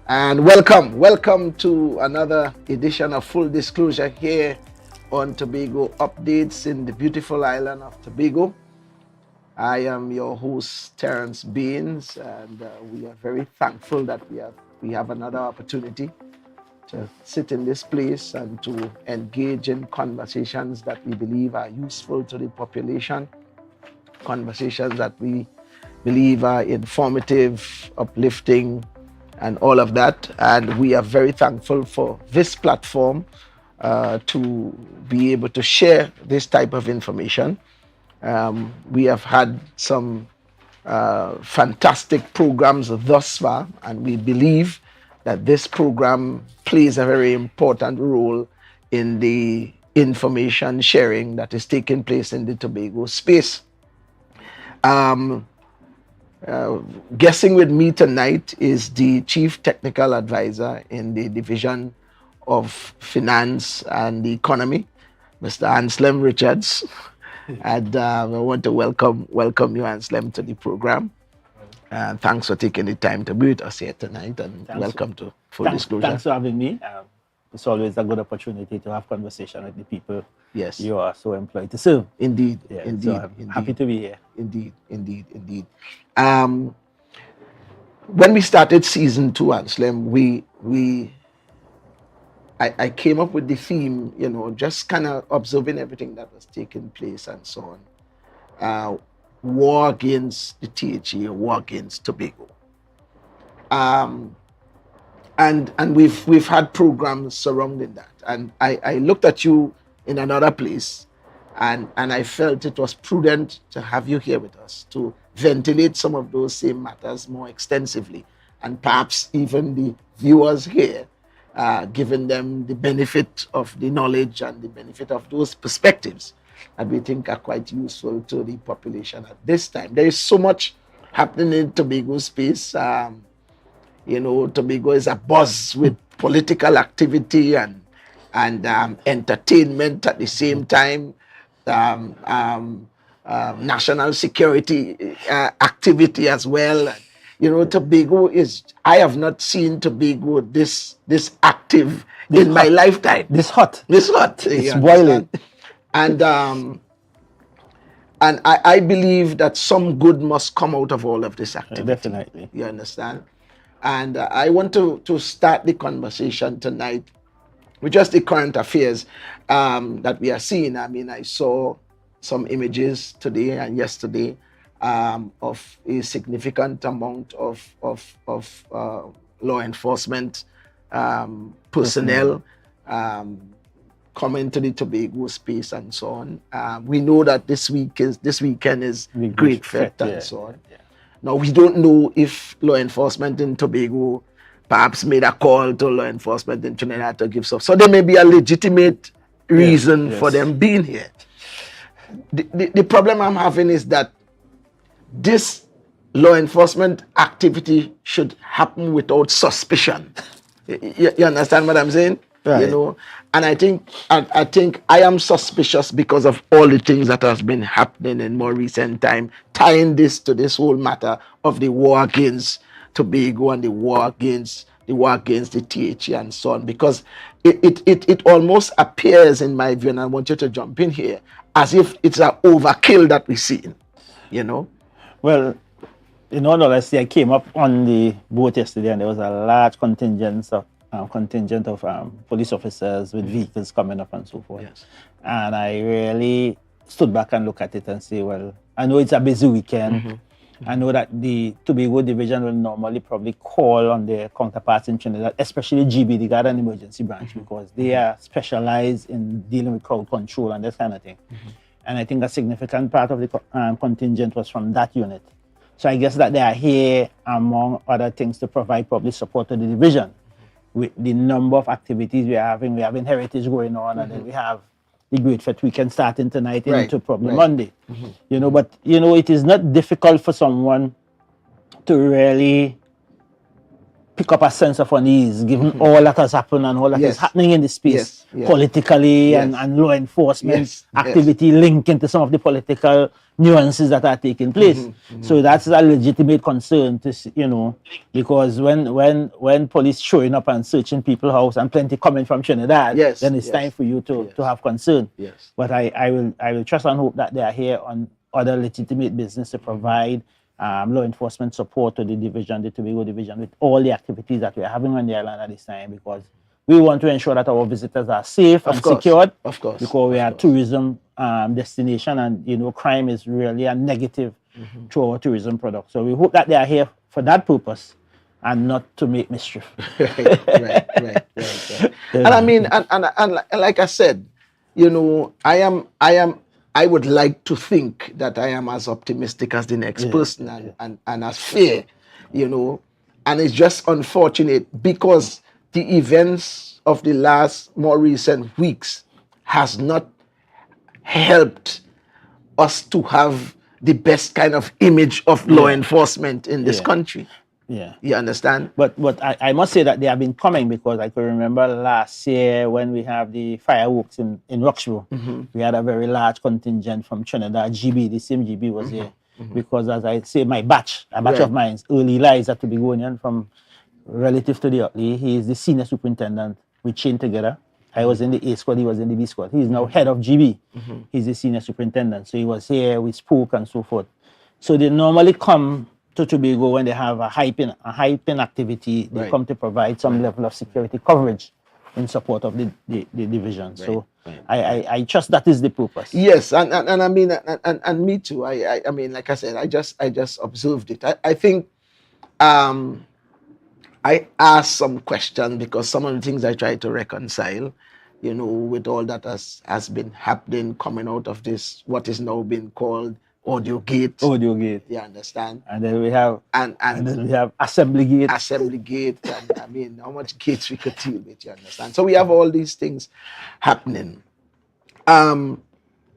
And welcome to another edition of Full Disclosure here on Tobago Updates in the beautiful island of Tobago. I am your host, Terence Baines, and we are very thankful that we have another opportunity to sit in this place and to engage in conversations that we believe are useful to the population, conversations that we believe are informative, uplifting, and all of that. And we are very thankful for this platform to be able to share this type of information. We have had some fantastic programs thus far, and we believe that this program plays a very important role in the information sharing that is taking place in the Tobago space. Guessing with me tonight is the Chief Technical Advisor in the Division of Finance and the Economy, Mr. Anselm Richards. And I want to welcome you, Anselm, to the program. Thanks for taking the time to be with us here tonight, and welcome to Full Disclosure. Thanks for having me. It's always a good opportunity to have conversation with the people you are so employed to serve. Indeed, indeed. So I'm happy to be here. Indeed. When we started season 2, Anselm, I came up with the theme, just kind of observing everything that was taking place and so on. War against the THE, war against Tobago. And we've had programs surrounding that. And I looked at you in another place, and I felt it was prudent to have you here with us to ventilate some of those same matters more extensively, and perhaps even the viewers here, giving them the benefit of the knowledge and the benefit of those perspectives that we think are quite useful to the population at this time. There is so much happening in Tobago space. Tobago is abuzz with political activity and entertainment at the same time. National security activity as well. Tobago I have not seen Tobago this active in my lifetime. This hot. It's boiling. And I believe that some good must come out of all of this activity. Definitely. You understand? And I want to start the conversation tonight with just the current affairs that we are seeing. I mean, I saw some images today and yesterday of a significant amount of law enforcement personnel coming to the Tobago space and so on. We know that this weekend is Great Fete and so on. Yeah. Now, we don't know if law enforcement in Tobago perhaps made a call to law enforcement in Trinidad to give stuff. So there may be a legitimate reason for them being here. The problem I'm having is that this law enforcement activity should happen without suspicion. You understand what I'm saying? Right. And I think I am suspicious because of all the things that has been happening in more recent time, tying this to this whole matter of the war against Tobago and the war against the THE and so on. Because it almost appears, in my view, and I want you to jump in here, as if it's an overkill that we're seeing. Well, in all honesty, I came up on the boat yesterday, and there was a large contingent of police officers with vehicles coming up and so forth. Yes. And I really stood back and looked at it and say, well, I know it's a busy weekend. I know that the Tobago division will normally probably call on their counterparts in Trinidad, especially GB, the Guard and Emergency Branch, because they are specialized in dealing with crowd control and that kind of thing. And I think a significant part of the contingent was from that unit. So I guess that they are here, among other things, to provide public support to the division. With the number of activities we're having Heritage going on, and then we have the Great Fete weekend starting tonight into probably Monday. But it is not difficult for someone to really pick up a sense of unease, given all that has happened and all that is happening in the space politically and law enforcement activity linking to some of the political nuances that are taking place. So that's a legitimate concern to because when police showing up and searching people's house and plenty coming from Trinidad, then it's time for you to have concern. But I will trust and hope that they are here on other legitimate business to provide law enforcement support to the division, the Tobago division, with all the activities that we're having on the island at this time, because we want to ensure that our visitors are safe and secured. Of course. Because we are a tourism destination, and crime is really a negative to our tourism product. So we hope that they are here for that purpose and not to make mischief. right. And I mean, and like I said, I would like to think that I am as optimistic as the next person and as fair, and it's just unfortunate because the events of the last more recent weeks has not helped us to have the best kind of image of law enforcement in this country. You understand? But I must say that they have been coming, because I can remember last year when we have the fireworks in Roxborough, we had a very large contingent from Trinidad. GB, the same GB was here. Because as I say, a batch of mine, early lies at Tobagonian from relative to the Utley. He is the senior superintendent. We chained together. I was in the A squad, he was in the B squad. He's now head of GB. He's the senior superintendent. So he was here, we spoke and so forth. So they normally come to Tobago when they have a hyping activity. They come to provide some level of security coverage in support of the division. So I trust that is the purpose. Yes, and I mean, and me too. I mean, like I said, I just observed it. I think I asked some questions because some of the things I try to reconcile, with all that has been happening coming out of this, what is now being called Audio Gate. You understand? And then we have and then we have Assembly Gate. And I mean, how much gates we could deal with, you understand? So we have all these things happening. I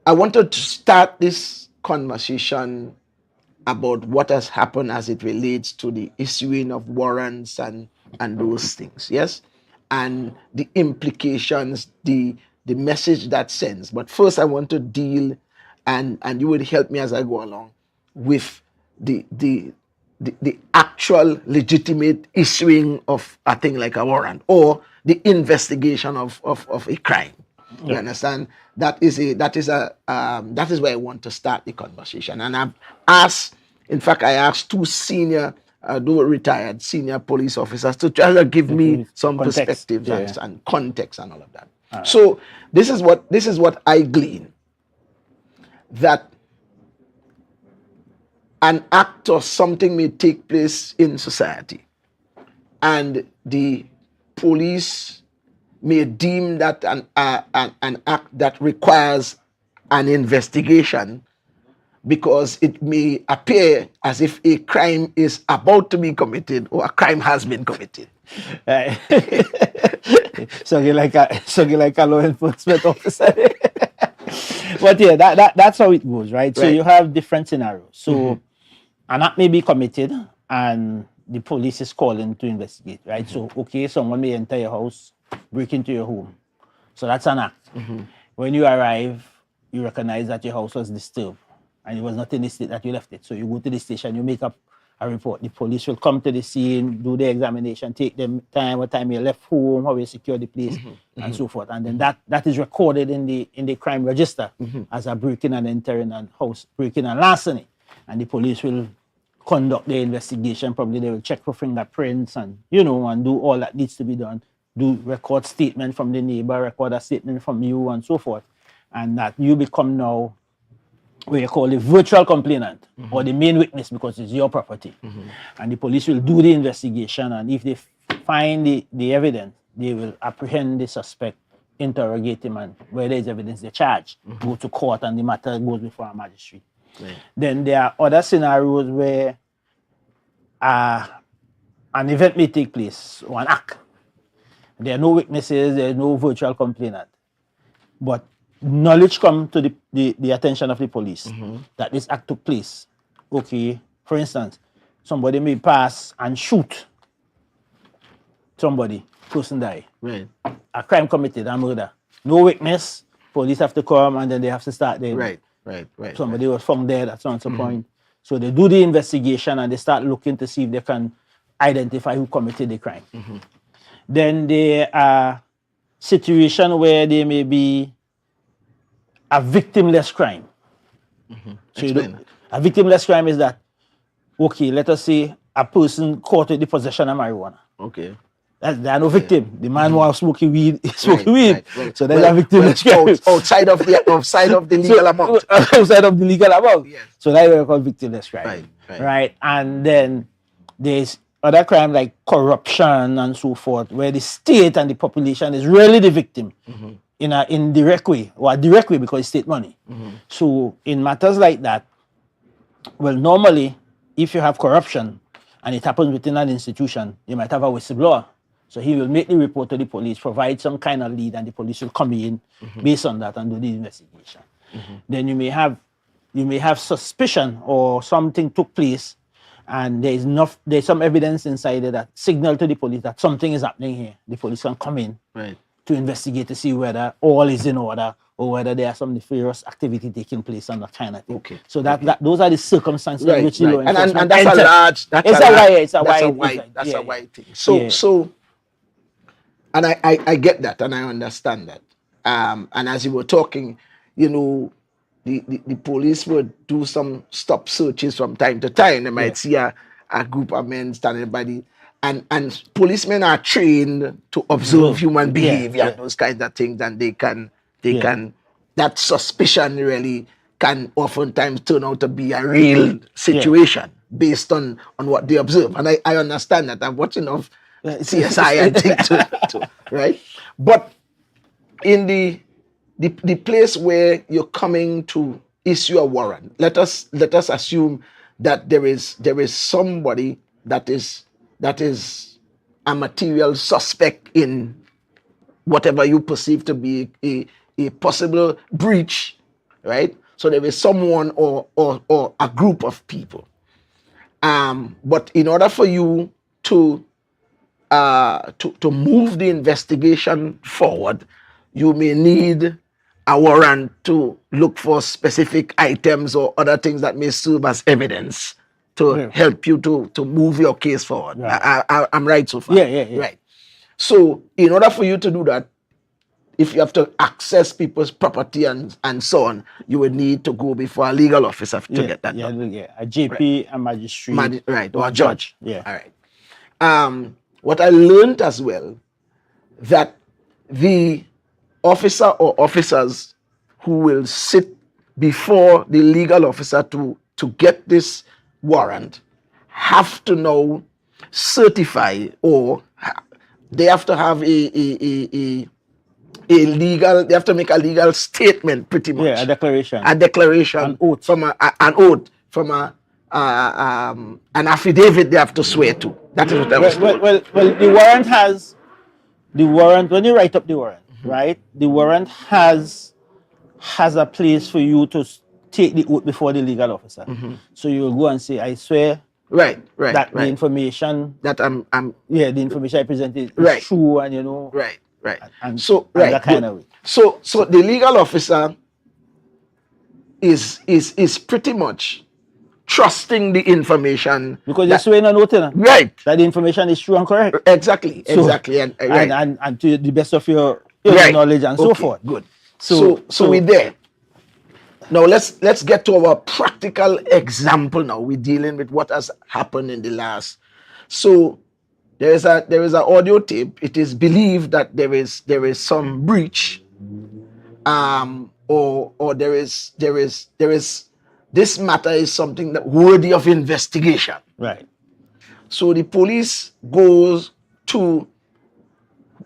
wanted to start this conversation about what has happened as it relates to the issuing of warrants and those things, yes? And the implications, the message that sends. But first I want to deal, and you would help me as I go along, with the actual legitimate issuing of a thing like a warrant or the investigation of a crime. You understand? That is where I want to start the conversation. And I've asked, in fact, I asked two senior, though retired senior police officers to try to give me some perspectives and context and all of that. All right. So this is what I glean. That an act or something may take place in society, and the police may deem that an act that requires an investigation, because it may appear as if a crime is about to be committed or a crime has been committed. So you like a law enforcement officer. But yeah, that's how it goes, right? So you have different scenarios. So an act may be committed and the police is calling to investigate, right? So, okay, someone may enter your house, break into your home. So that's an act. When you arrive, you recognize that your house was disturbed and it was not in the state that you left it. So you go to the station, you make up a report. The police will come to the scene, do the examination, take them time, what time you left home, how you secure the place, and so forth. And then that is recorded in the crime register as a breaking and entering and house breaking and larceny. And the police will conduct the investigation. Probably they will check for fingerprints and and do all that needs to be done. Do record statement from the neighbor, record a statement from you, and so forth. And that you become now what you call the virtual complainant or the main witness, because it's your property. And the police will do the investigation, and if they find the evidence, they will apprehend the suspect, interrogate him, and where there is evidence, they charge, go to court, and the matter goes before a magistrate. Then there are other scenarios where an event may take place, or an act. There are no witnesses, there is no virtual complainant. But knowledge come to the attention of the police that this act took place. Okay, for instance, somebody may pass and shoot somebody, person die, Right. a crime committed, a murder. No witness, police have to come and then they have to start them. Right. Somebody was found dead at some point. So they do the investigation and they start looking to see if they can identify who committed the crime. Then there are situations where there may be a victimless crime. So a victimless crime is that, okay, let us say a person caught with the possession of marijuana. Okay. There are no victim. The man was smoking weed, Right. So there's a victimless crime. Outside of the legal amount. Outside of the legal amount. Yes. So that's what we call victimless crime. Right. And then there's other crime like corruption and so forth, where the state and the population is really the victim in an indirect way, or a direct way because it's state money. So in matters like that, well, normally, if you have corruption and it happens within an institution, you might have a whistleblower. So he will make the report to the police, provide some kind of lead, and the police will come in based on that and do the investigation. Then you may have suspicion or something took place, and there's some evidence inside there that signal to the police that something is happening here. The police can come in to investigate to see whether all is in order or whether there are some nefarious activity taking place and that kind of thing. Okay. So those are the circumstances in which the law enforcement and that's enter. a large. That's a wide thing. So. And I get that and I understand that. And as you were talking, the police would do some stop searches from time to time. They might see a group of men standing by the and policemen are trained to observe human behavior and those kinds of things, and they can that suspicion really can oftentimes turn out to be a real situation based on what they observe. And I understand that. I'm watching enough CSI and things to right, but in the place where you're coming to issue a warrant, let us assume that there is somebody that is a material suspect in whatever you perceive to be a possible breach, right? So there is someone or a group of people, but in order for you to move the investigation forward, you may need a warrant to look for specific items or other things that may serve as evidence to help you to move your case forward. Right. I'm right so far? Yeah. Right. So in order for you to do that, if you have to access people's property and so on, you would need to go before a legal officer to get that done. Yeah, a GP, a magistrate. Or a judge. Yeah. All right. What I learned as well, that the officer or officers who will sit before the legal officer to get this warrant have to now certify, or they have to have a legal, they have to make a legal statement pretty much. Yeah, a declaration. An oath. An oath from an affidavit they have to swear to. That is what I was told. Well, the warrant, when you write up the warrant, right? The warrant has a place for you to take the oath before the legal officer. So you will go and say, I swear that the information that the information I presented is true, and Right. And so that kind of way. So the legal officer is pretty much trusting the information because you're swearing an oath, right? That the information is true and correct. Exactly, and to the best of your knowledge and so forth. Good. So we're there. Now let's get to our practical example. Now we're dealing with what has happened in the last. So there is an audio tape. It is believed that there is some breach, or there is this matter is something that worthy of investigation. Right. So the police goes to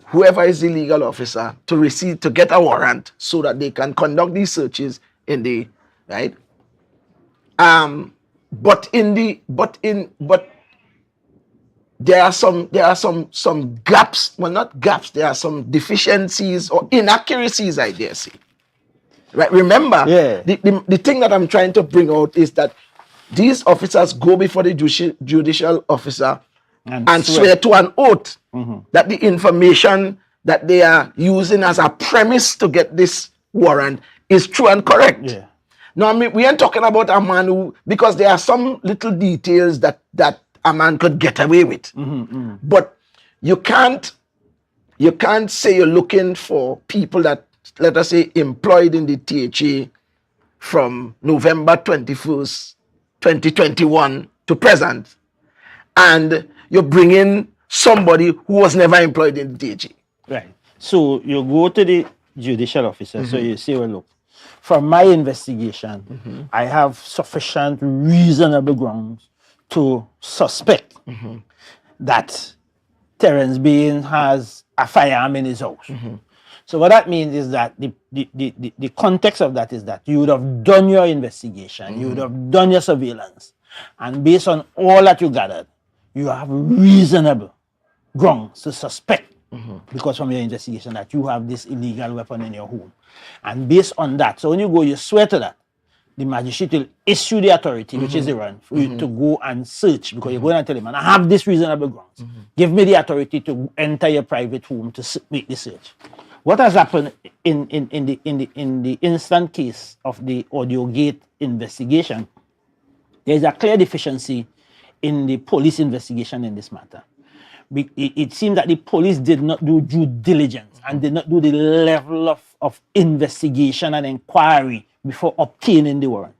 whoever is the legal officer to get a warrant so that they can conduct these searches in the right. But there are some gaps. Well, not gaps. There are some deficiencies or inaccuracies, I dare say. Right. Remember, the thing that I'm trying to bring out is that these officers go before the judicial officer and swear to an oath. that the information that they are using as a premise to get this warrant is true and correct. Yeah. No, I mean, we ain't talking about a man who, because there are some little details that a man could get away with. But you can't say you're looking for people that, let us say, employed in the THA from November 21st, 2021 to present, and you're bringing somebody who was never employed in the THA. Right. So you go to the judicial officer, so you say, well, look, from my investigation, I have sufficient reasonable grounds to suspect that Terence Bain has a firearm in his house. So what that means is that the context of that is that you would have done your investigation, you would have done your surveillance, and based on all that you gathered, you have reasonable grounds to suspect, because from your investigation, that you have this illegal weapon in your home. And based on that, so when you go, you swear to that, the magistrate will issue the authority, which is the warrant, for you to go and search, because you're going to tell him, and I have this reasonable grounds. Give me the authority to enter your private home to make the search. What has happened in the instant case of the AudioGate investigation, there is a clear deficiency in the police investigation in this matter. It seems that the police did not do due diligence and did not do the level of investigation and inquiry before obtaining the warrant.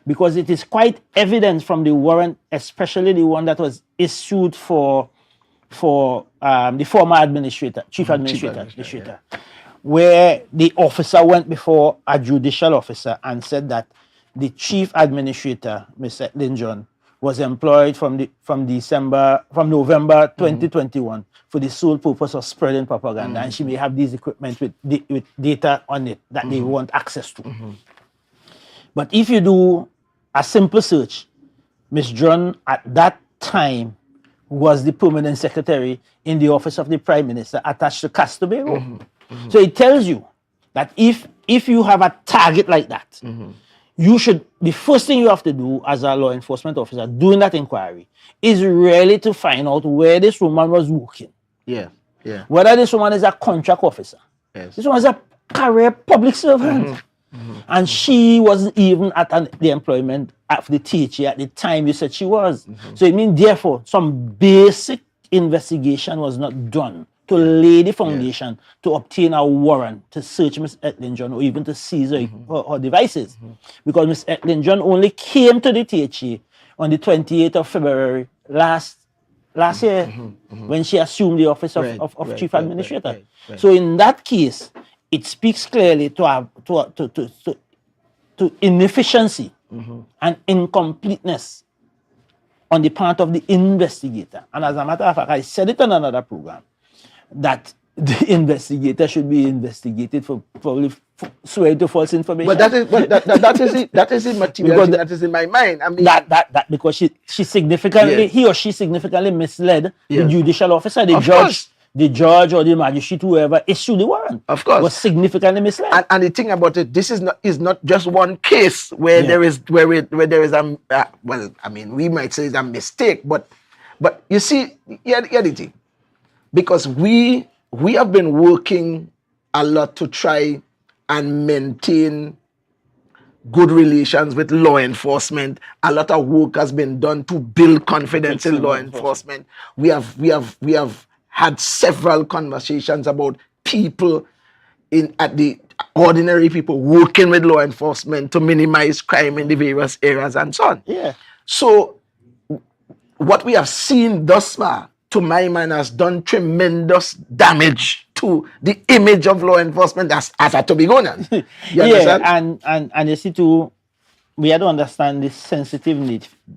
Because it is quite evident from the warrant, especially the one that was issued for the former administrator, chief administrator, where the officer went before a judicial officer and said that the chief administrator, Mr. Etlin John, was employed from November 2021 for the sole purpose of spreading propaganda, and she may have these equipment with data on it that they want access to. But if you do a simple search, Ms. John at that time was the permanent secretary in the office of the Prime Minister attached to CAS Tobago. So it tells you that if you have a target like that, the first thing you have to do as a law enforcement officer doing that inquiry is really to find out where this woman was working. Yeah. Whether this woman is a contract officer. Yes. This woman is a career public servant. And she wasn't even at the employment of the THA at the time you said she was. So it means, therefore, some basic investigation was not done to lay the foundation to obtain a warrant to search Ms. Etlin John or even to seize her devices. Because Ms. Etlin John only came to the THA on the 28th of February last year when she assumed the office of chief administrator. Right. So in that case, it speaks clearly to inefficiency and incompleteness on the part of the investigator. And as a matter of fact, I said it on another program, that the investigator should be investigated for probably swearing to false information. But that is it. That is it material. That is in my mind. I mean that because she significantly, he or she significantly misled the judicial officer, the judge or the magistrate, whoever issued the warrant. Of course, was significantly misled. And the thing about it, this is not just one case where there is a well, I mean, we might say it's a mistake, but you see, the thing. Because we have been working a lot to try and maintain good relations with law enforcement. A lot of work has been done to build confidence in law enforcement. We have had several conversations about people at the ordinary people working with law enforcement to minimize crime in the various areas and so on. Yeah. So what we have seen thus far, to my mind, has done tremendous damage to the image of law enforcement as a Tobagonian. You understand? And you see too, we have to understand the sensitive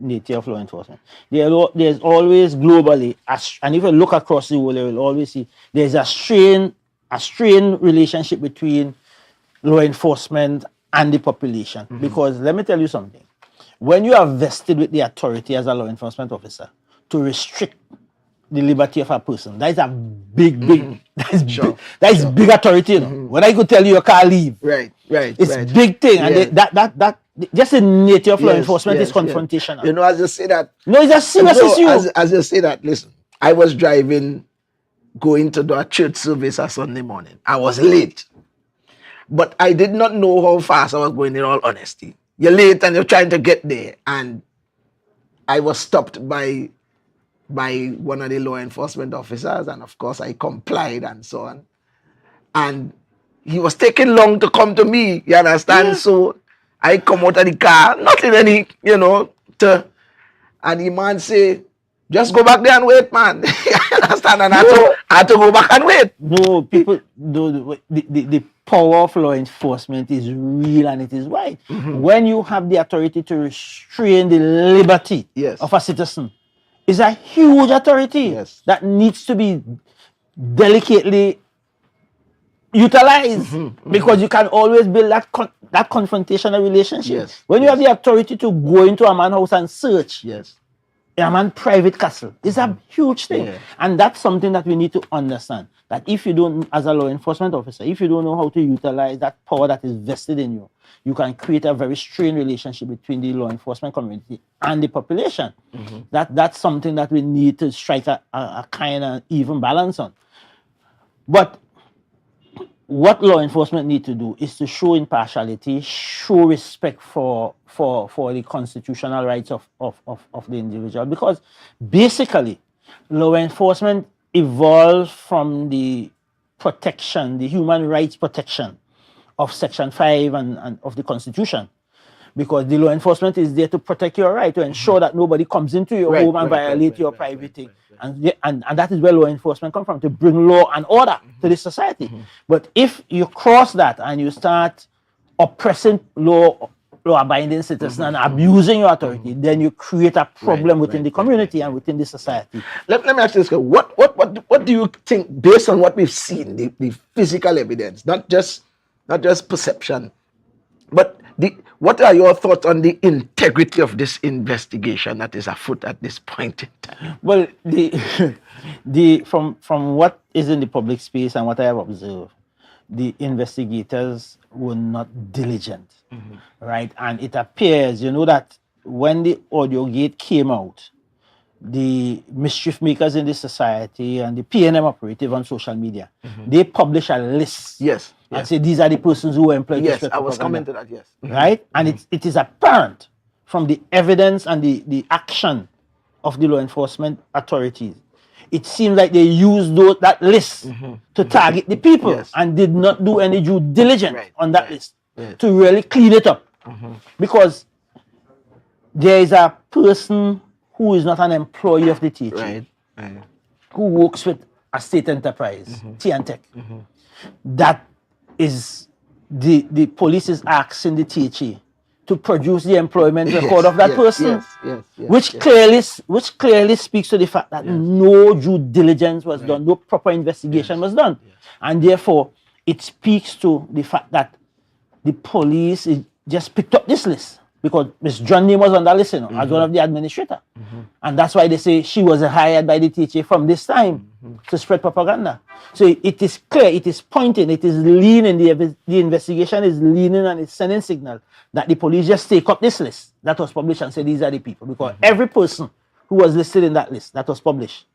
nature of law enforcement. There's always globally, and if you look across the world, you will always see there's a strained relationship between law enforcement and the population. Because let me tell you something. When you are vested with the authority as a law enforcement officer to restrict the liberty of a person, that is a big big authority, you know. When I could tell you can't leave, right, it's big thing, and that just the nature of law enforcement is confrontational. You know, as you say that, no, it's as serious as you. As you say that, listen, I was driving going to do a church service on Sunday morning. I was late. But I did not know how fast I was going, in all honesty. You're late and you're trying to get there. And I was stopped by one of the law enforcement officers. And of course, I complied and so on. And he was taking long to come to me. You understand? Yeah. So I come out of the car, not in any, and the man say, just go back there and wait, man. You understand? And I had to go back and wait. No, people, the power of law enforcement is real and it is right. Mm-hmm. When you have the authority to restrain the liberty of a citizen, it's a huge authority that needs to be delicately utilized, because you can always build that confrontational relationship. Yes. When you have the authority to go into a man's house and search, in a man's private castle, it's a huge thing. Yeah. And that's something that we need to understand. That if you don't, as a law enforcement officer, if you don't know how to utilize that power that is vested in you, you can create a very strained relationship between the law enforcement community and the population. Mm-hmm. That's something that we need to strike a kind of even balance on. But what law enforcement need to do is to show impartiality, show respect for the constitutional rights of the individual. Because basically, law enforcement evolved from the protection, the human rights protection of Section 5 and of the Constitution. Because the law enforcement is there to protect your right, to ensure that nobody comes into your home and violate your private thing. And that is where law enforcement comes from, to bring law and order to this society. Mm-hmm. But if you cross that and you start oppressing law-abiding citizens and abusing your authority, then you create a problem within the community and within the society. Let me ask you this: what do you think, based on what we've seen, the physical evidence, not just perception, but what are your thoughts on the integrity of this investigation that is afoot at this point in time? Well, from what is in the public space and what I have observed, the investigators were not diligent, right? And it appears, that when the audio gate came out, the mischief makers in this society and the PNM operative on social media, they publish a list. Yes. And say these are the persons who were employed. Yes, I was commenting that. Yes. Right, and it is apparent from the evidence and the action of the law enforcement authorities. It seems like they used that list to target the people and did not do any due diligence on that list to really clean it up. Because there is a person who is not an employee of the THA, who works with a state enterprise, TNTech, that is the police is asking the THA to produce the employment record of that person, which clearly speaks to the fact that no due diligence was done, no proper investigation was done, and therefore it speaks to the fact that the police just picked up this list because Ms. John name was on that list, as one of the administrator, and that's why they say she was hired by the THA from this time to spread propaganda. So it is clear, it is pointing, it is leaning, the investigation is leaning and it's sending signal that the police just take up this list that was published and say these are the people, because every person who was listed in that list that was published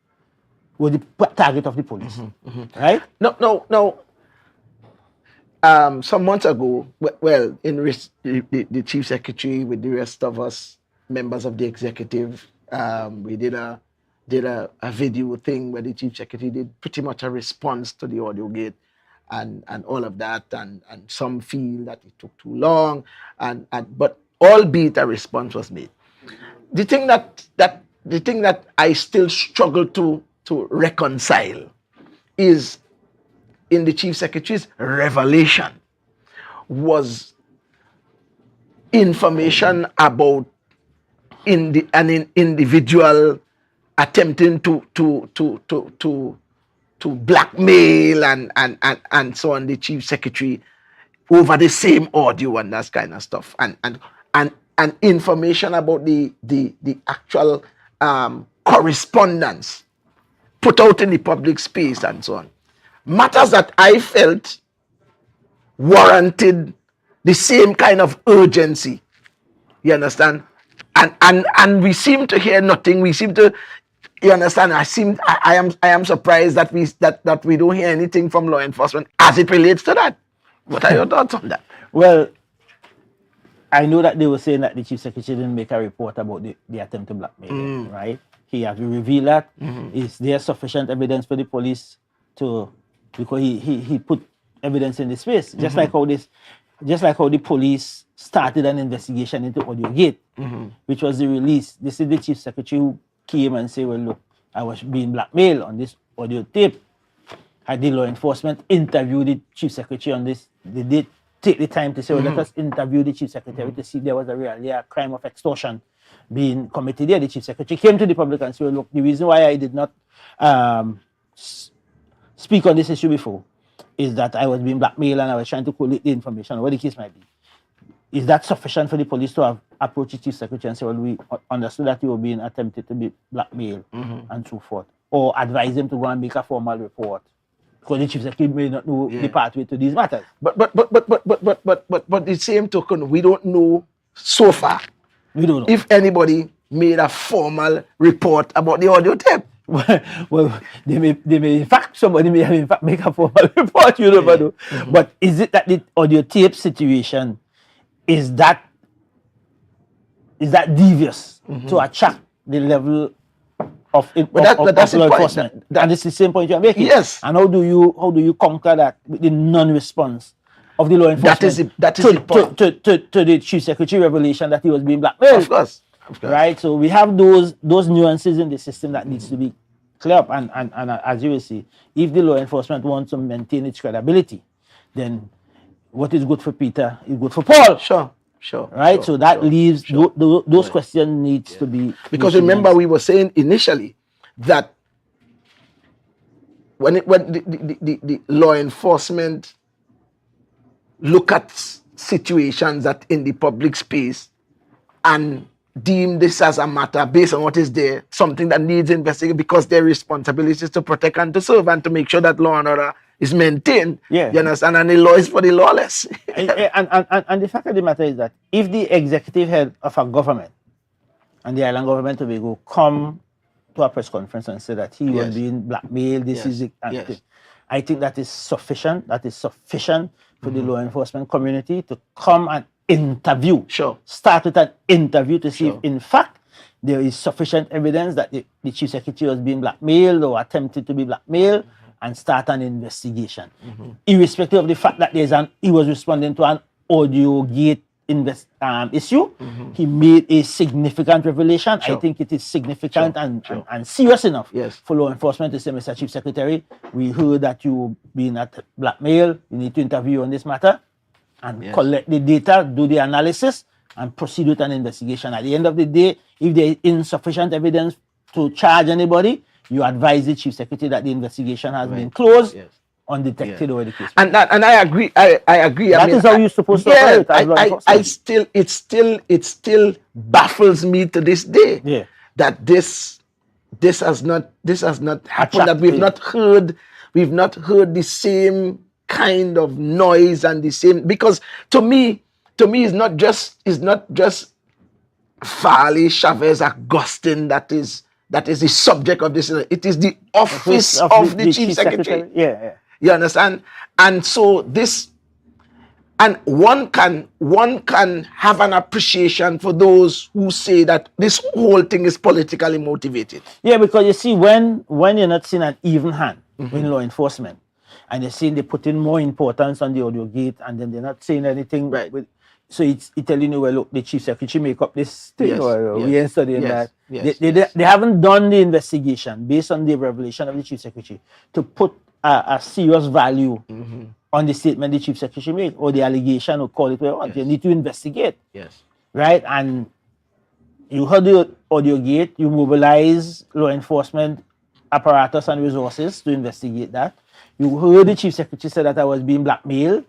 was the target of the police, right? No. Some months ago, well, the chief secretary with the rest of us members of the executive, we did a video thing where the chief secretary did pretty much a response to the audio gate and all of that, and some feel that it took too long, but albeit a response was made. The thing that I still struggle to reconcile is, in the chief secretary's revelation, was information about an individual attempting to blackmail and so on the chief secretary over the same audio and that kind of stuff, and information about the actual correspondence put out in the public space and so on. Matters that I felt warranted the same kind of urgency. You understand? And we seem to hear nothing. We seem to, You understand? I am surprised that we don't hear anything from law enforcement as it relates to that. What are your thoughts on that? Well, I know that they were saying that the chief secretary didn't make a report about the attempt to blackmail him, right? He has to reveal that. Is there sufficient evidence for the police to, because he put evidence in the space, just like how the police started an investigation into AudioGate, which was the release. This is the chief secretary who came and said, well, look, I was being blackmailed on this audio tape. Had the law enforcement interviewed the chief secretary on this? They did take the time to say, well, let us interview the chief secretary to see if there was a crime of extortion being committed there. The chief secretary came to the public and said, well, look, the reason why I did not speak on this issue before is that I was being blackmailed and I was trying to collect the information, what the case might be. Is that sufficient for the police to have approached the chief secretary and say, well, we understood that you were being attempted to be blackmailed and so forth, or advise them to go and make a formal report? Because the chief secretary may not know the pathway to these matters. But the same token, we don't know so far. We don't know if anybody made a formal report about the audio tape. Well, they may in fact, somebody may have in fact make a formal report, you never know. But is it that the audio tape situation is that devious to attract the level of law enforcement? And it's the same point you're making. Yes. And how do you conquer that with the non-response of the law enforcement? That is the point. To the chief secretary revelation that he was being blackmailed. Of course. Right. So we have those nuances in the system that needs to be clear up. And as you will see, if the law enforcement wants to maintain its credibility, then what is good for Peter is good for Paul. Sure. Right. So that leaves those questions needs to be, because remember we were saying initially that when the law enforcement look at situations that in the public space and deem this as a matter based on what is there, something that needs investigation, because their responsibility is to protect and to serve and to make sure that law and order is maintained. Yeah. You understand? And the law is for the lawless. and the fact of the matter is that if the executive head of a government and the island government of Tobago come to a press conference and say that he was being blackmailed, this is it, I think that is sufficient. That is sufficient for the law enforcement community to come and interview. Sure. Start with an interview to see if, in fact, there is sufficient evidence that the chief secretary was being blackmailed or attempted to be blackmailed, and start an investigation. Irrespective of the fact that he was responding to an AudioGate issue, he made a significant revelation. I think it is significant and serious enough for law enforcement to say, Mr. Chief Secretary, we heard that you being blackmailed. You need to interview on this matter and collect the data, do the analysis, and proceed with an investigation. At the end of the day, if there is insufficient evidence to charge anybody, you advise the chief secretary that the investigation has been closed, undetected, or the case. And I agree. I agree. That is how you're supposed to operate. It still baffles me to this day that this has not happened. That we've not heard the same kind of noise and the same, because to me it's not just Farley, Chavez, Augustine that is the subject of this. It is the office of the chief secretary. You understand? And so this, and one can have an appreciation for those who say that this whole thing is politically motivated. Yeah, because you see, when you're not seeing an even hand in law enforcement, and you're seeing they put in more importance on the AudioGate, and then they're not saying anything. Right. So it's telling you, well, look, the chief secretary make up this thing, we ain't studying that. They haven't done the investigation based on the revelation of the chief secretary to put a serious value on the statement the chief secretary made, or the allegation, or call it what you want. You need to investigate. Right? And you heard the AudioGate, you mobilize law enforcement apparatus and resources to investigate that. You heard the chief secretary say that I was being blackmailed.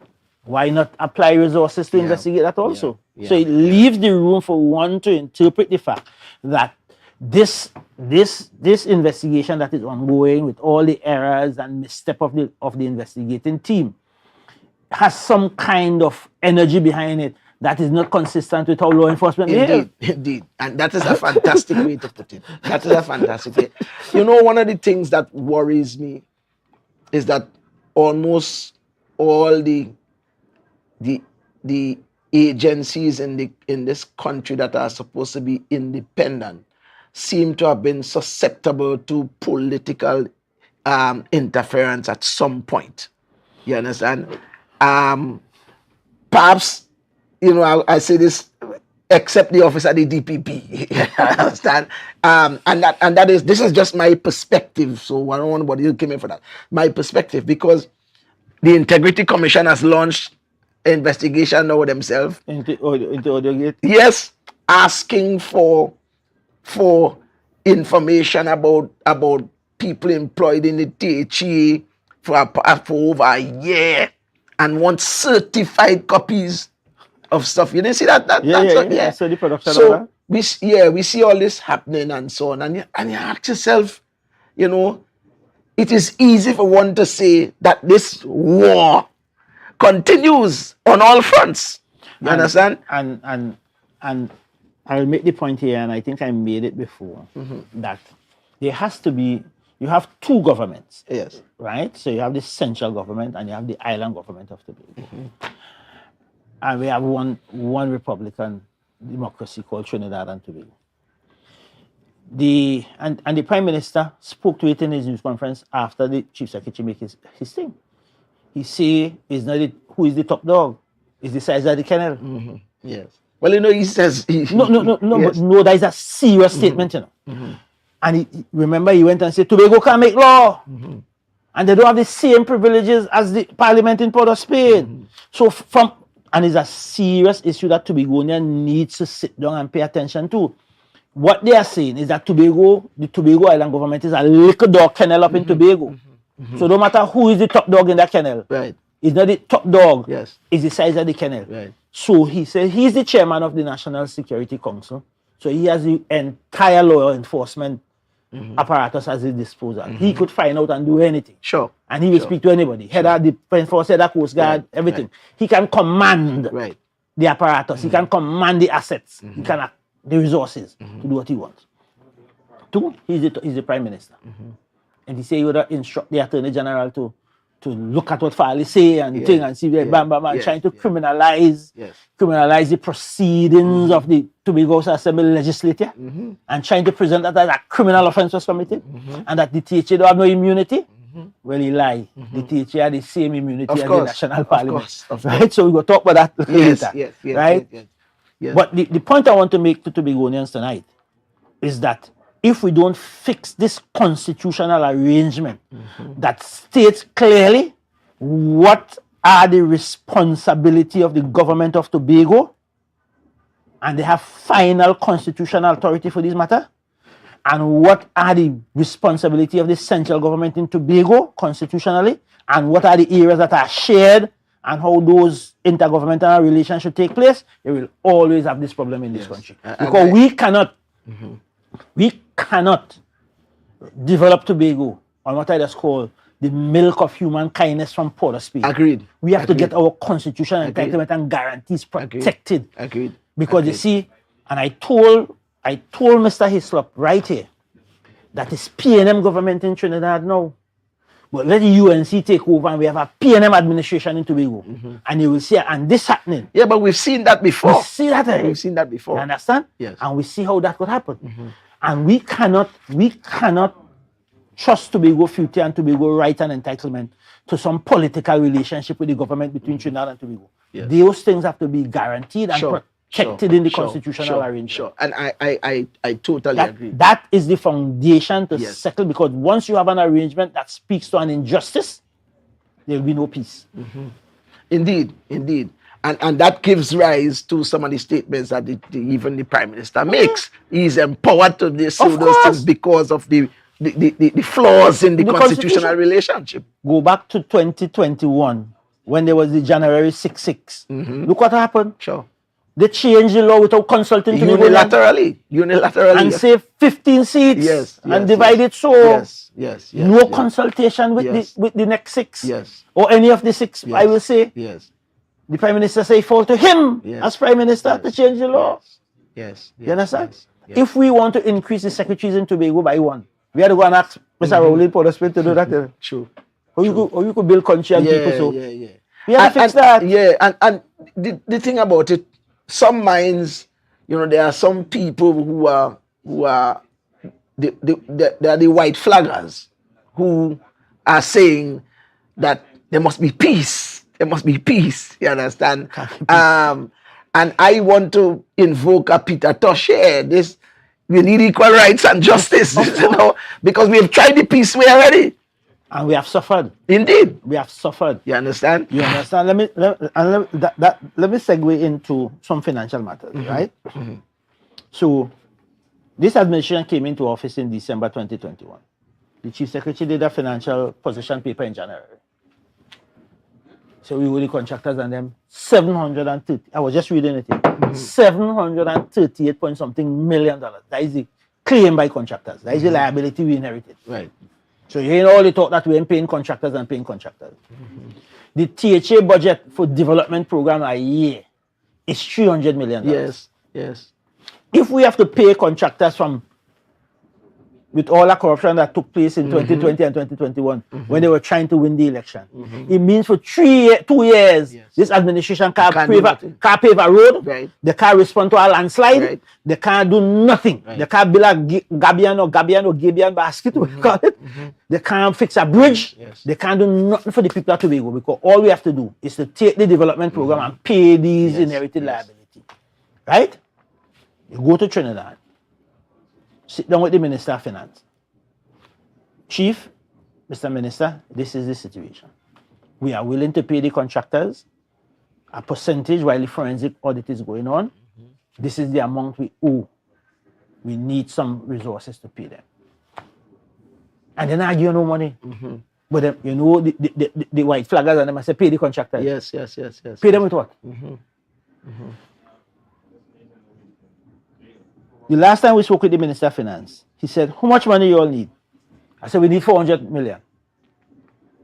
Why not apply resources to investigate that also? So it leaves the room for one to interpret the fact that this investigation that is ongoing, with all the errors and misstep of the investigating team, has some kind of energy behind it that is not consistent with how law enforcement behave. Indeed. And that is a fantastic way to put it. That is a fantastic way. You know, one of the things that worries me is that almost all the agencies in this country that are supposed to be independent seem to have been susceptible to political interference at some point. You understand? Perhaps, you know, I say this, except the office at the DPP. I understand? And this is just my perspective. So I don't want anybody to come in for that. My perspective, because the Integrity Commission has launched an investigation now themselves. Into AudioGate? Yes, asking for information about people employed in the THE for over a year and want certified copies of stuff. You didn't see that? Yeah. So the production of that. We see all this happening and so on. And you ask yourself, you know, it is easy for one to say that this war continues on all fronts. You understand? And I'll make the point here, and I think I made it before, that there has to be, you have two governments. Yes. Right? So you have the central government and you have the island government of Tobago. And we have one Republican democracy called Trinidad and Tobago. The Prime Minister spoke to it in his news conference after the Chief Secretary make his thing. He say, who is the top dog? It's the size of the kennel. Yes. Well, you know, he says... No, yes. but no, that is a serious statement, you know. And remember, he went and said, Tobago can't make law. And they don't have the same privileges as the Parliament in Port of Spain. So and it's a serious issue that Tobagonian needs to sit down and pay attention to. What they are saying is that the Tobago Island government is a little dog kennel up in Tobago. So no matter who is the top dog in that kennel, right, it's not the top dog, yes, it's the size of the kennel. Right. So he said he's the chairman of the National Security Council. So he has the entire law enforcement apparatus at his disposal. He could find out and do anything. Sure. And he will speak to anybody. Head of Defense Force, head of Coast Guard, everything. Right. He can command the apparatus. He can command the assets. He can have the resources to do what he wants. Two, he's the Prime Minister. And he say he would instruct the Attorney General to look at what Farley say and thing and see trying to criminalize the proceedings of the Tobago Assembly legislature and trying to present that as a criminal offense was committed and that the THA don't have no immunity. Well, he lie. The THA had the same immunity as the National Parliament. Of course. Right? So we will talk about that later. Right? Yes. But the point I want to make to Tobagonians tonight is that if we don't fix this constitutional arrangement that states clearly what are the responsibility of the government of Tobago, and they have final constitutional authority for this matter, and what are the responsibility of the central government in Tobago constitutionally, and what are the areas that are shared, and how those intergovernmental relations should take place, they will always have this problem in this country. Because we cannot develop Tobago on what I just call the milk of human kindness from Port of Spain. Agreed. We have to get our constitutional entitlement and guarantees protected. Agreed. Because you see, and I told Mr. Hislop right here that it's PNM government in Trinidad now. But let the UNC take over and we have a PNM administration in Tobago. And you will see, and this happening. Yeah, but we've seen that before. We've seen that before. You understand? Yes. And we see how that could happen. And we cannot trust Tobago future and Tobago right and entitlement to some political relationship with the government between Trinidad and Tobago. Yes. Those things have to be guaranteed and protected in the constitutional arrangement. Sure. And I totally agree. That is the foundation to settle, because once you have an arrangement that speaks to an injustice, there will be no peace. Indeed. And that gives rise to some of the statements that even the Prime Minister makes. He's empowered to do those things because of the flaws in the constitutional relationship. Go back to 2021 when there was the January 6-6. Look what happened. Sure. They changed the law without consulting unilaterally. And say 15 seats and divide it so. Yes. No consultation with the next 6. Yes. Or any of the 6, I will say. Yes. the Prime Minister say fall to him as Prime Minister to change the law. Yes. You understand? Yes. If we want to increase the secretaries in Tobago by one, we had to go and ask Mr. Rowley Port of Spain to do that. True. Or you could build country and people so. Yeah. We have to fix that. Yeah, and the thing about it, some minds, there are some people who are they are the white flaggers who are saying that there must be peace. There must be peace. You understand? And I want to invoke a Peter Tosh here. We need equal rights and justice, because we have tried the peace way already. And we have suffered. Indeed. We have suffered. You understand? You understand? Let me segue into some financial matters, right? Mm-hmm. So, this administration came into office in December 2021. The Chief Secretary did a financial position paper in January. So we were the contractors and them 730. I was just reading it here. 738 point something $million. That is the claim by contractors. That is the liability we inherited. Right. So you hear all the talk that we're paying contractors. The THA budget for development program a year is $300 million. Yes. If we have to pay contractors with all the corruption that took place in 2020 and 2021 when they were trying to win the election, it means for 2 years, this administration can't pave a road, right. They can't respond to a landslide, right. They can't do nothing. Right. They can't build a Gabian basket, we call it. They can't fix a bridge. Yes. They can't do nothing for the people of Tobago, because all we have to do is to take the development program and pay these inherited liability. Right? You go to Trinidad, sit down with the Minister of Finance. Chief, Mr. Minister, this is the situation. We are willing to pay the contractors a percentage while the forensic audit is going on. This is the amount we owe. We need some resources to pay them. And then I give you no money. But then, the white flaggers and them, I say, pay the contractors. Yes. Pay them with what? The last time we spoke with the Minister of Finance, he said, how much money you all need? I said, we need 400 million.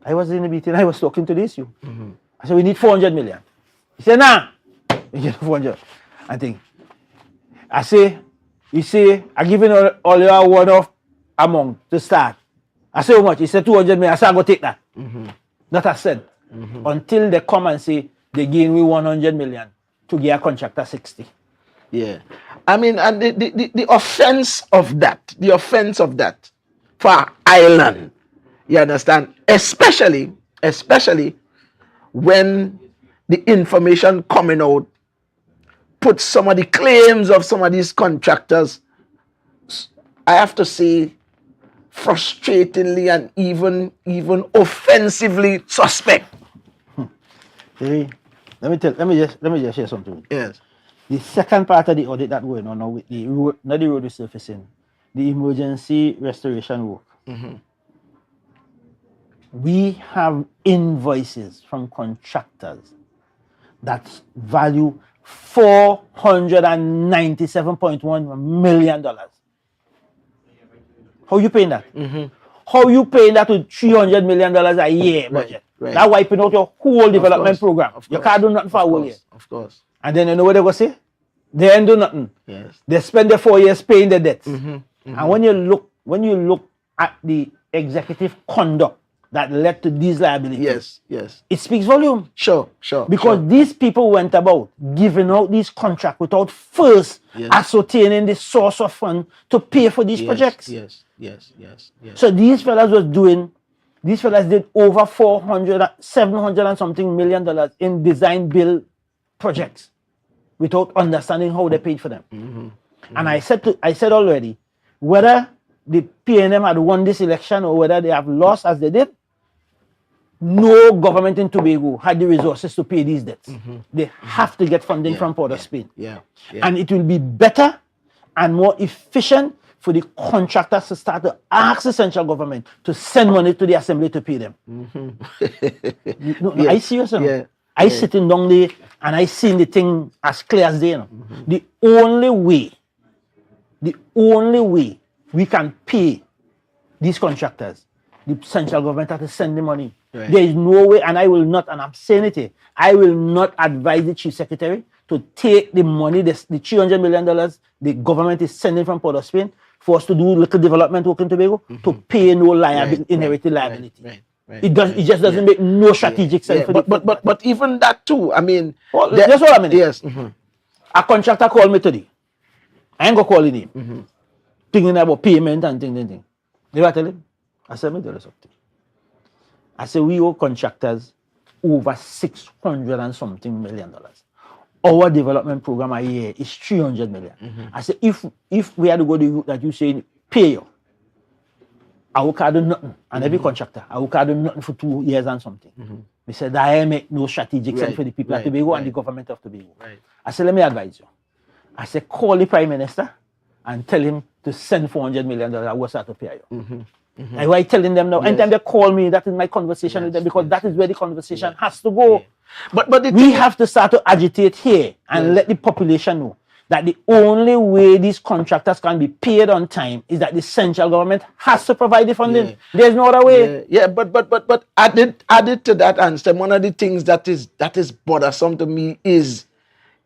I was in the meeting, I was talking to the issue. I said, we need 400 million. He said, nah, we get 400. I think. I say, you say, I give you all your one-off amount to start. I said, how much? He said, 200 million. I said, I'm going to take that. That I said. Until they come and say, they gain me 100 million to give a contractor 60. Yeah. I mean, and the offense of that for Ireland, you understand, especially when the information coming out puts some of the claims of some of these contractors, I have to say, frustratingly and even offensively suspect. Let me just share something. Yes. The second part of the audit that going on now with the road, not the road resurfacing, the emergency restoration work. We have invoices from contractors that value $497.1 million. How you paying that? How you paying that with $300 million a year budget? Right. That wiping out your whole development program. You can't do nothing for a whole year. Of course. And then you know what they're going to say? They ain't do nothing. Yes. They spend the 4 years paying the debts. And when you look at the executive conduct that led to these liabilities, yes, it speaks volume. Sure. Because these people went about giving out these contracts without first ascertaining the source of funds to pay for these projects. Yes. So these fellas did over 700 and something $million in design build projects without understanding how they paid for them. And I said already, whether the PNM had won this election or whether they have lost as they did, no government in Tobago had the resources to pay these debts. They have to get funding from Port of Spain. And it will be better and more efficient for the contractors to start to ask the central government to send money to the assembly to pay them. I serious. I sitting down there and I seen the thing as clear as day. The only way we can pay these contractors, the central government has to send the money Right. There is no way, and I will not, and I'm saying it here, I will not advise the chief secretary to take the money, the $300 million the government is sending from Port of Spain for us to do little development work in Tobago to pay no inherited liability. Right. It just doesn't make no strategic sense for but even that too, I mean, that's what I mean. yes. A contractor called me today. I ain't gonna call his name. Thinking about payment and thing. They were telling him, I said, me tell you something. I said, we owe contractors over $600 and something million. Our development program a year is $300 million. I said, if we had to go the route that you say, pay you, I will do nothing. And every contractor, I will do nothing for 2 years and something. We said, that make no strategic sense for the people of Tobago and the government of Tobago. I said, let me advise you. I said, call the Prime Minister and tell him to send $400 million. I will start to pay you. And why telling them now? Anytime they call me, that is my conversation with them, because that is where the conversation has to go. But we have to start to agitate here and let the population know that the only way these contractors can be paid on time is that the central government has to provide the funding. There's no other way. But added to that answer, one of the things that is bothersome to me is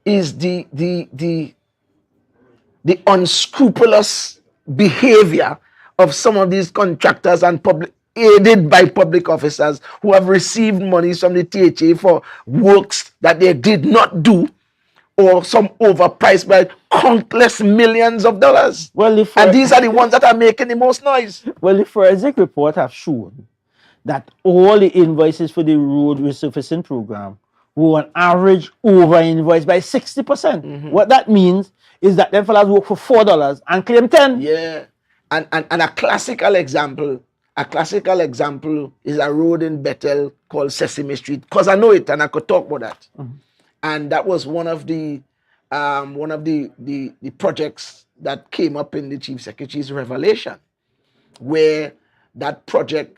the unscrupulous behavior of some of these contractors and aided by public officers who have received monies from the THA for works that they did not do, or some overpriced by countless millions of dollars. And these are the ones that are making the most noise. Well, the forensic report have shown that all the invoices for the road resurfacing program were on average over invoiced by 60%. What that means is that them fellas work for $4 and claim 10. Yeah. And a classical example is a road in Bethel called Sesame Street, because I know it and I could talk about that. And that was one of the projects that came up in the Chief Secretary's revelation, where that project,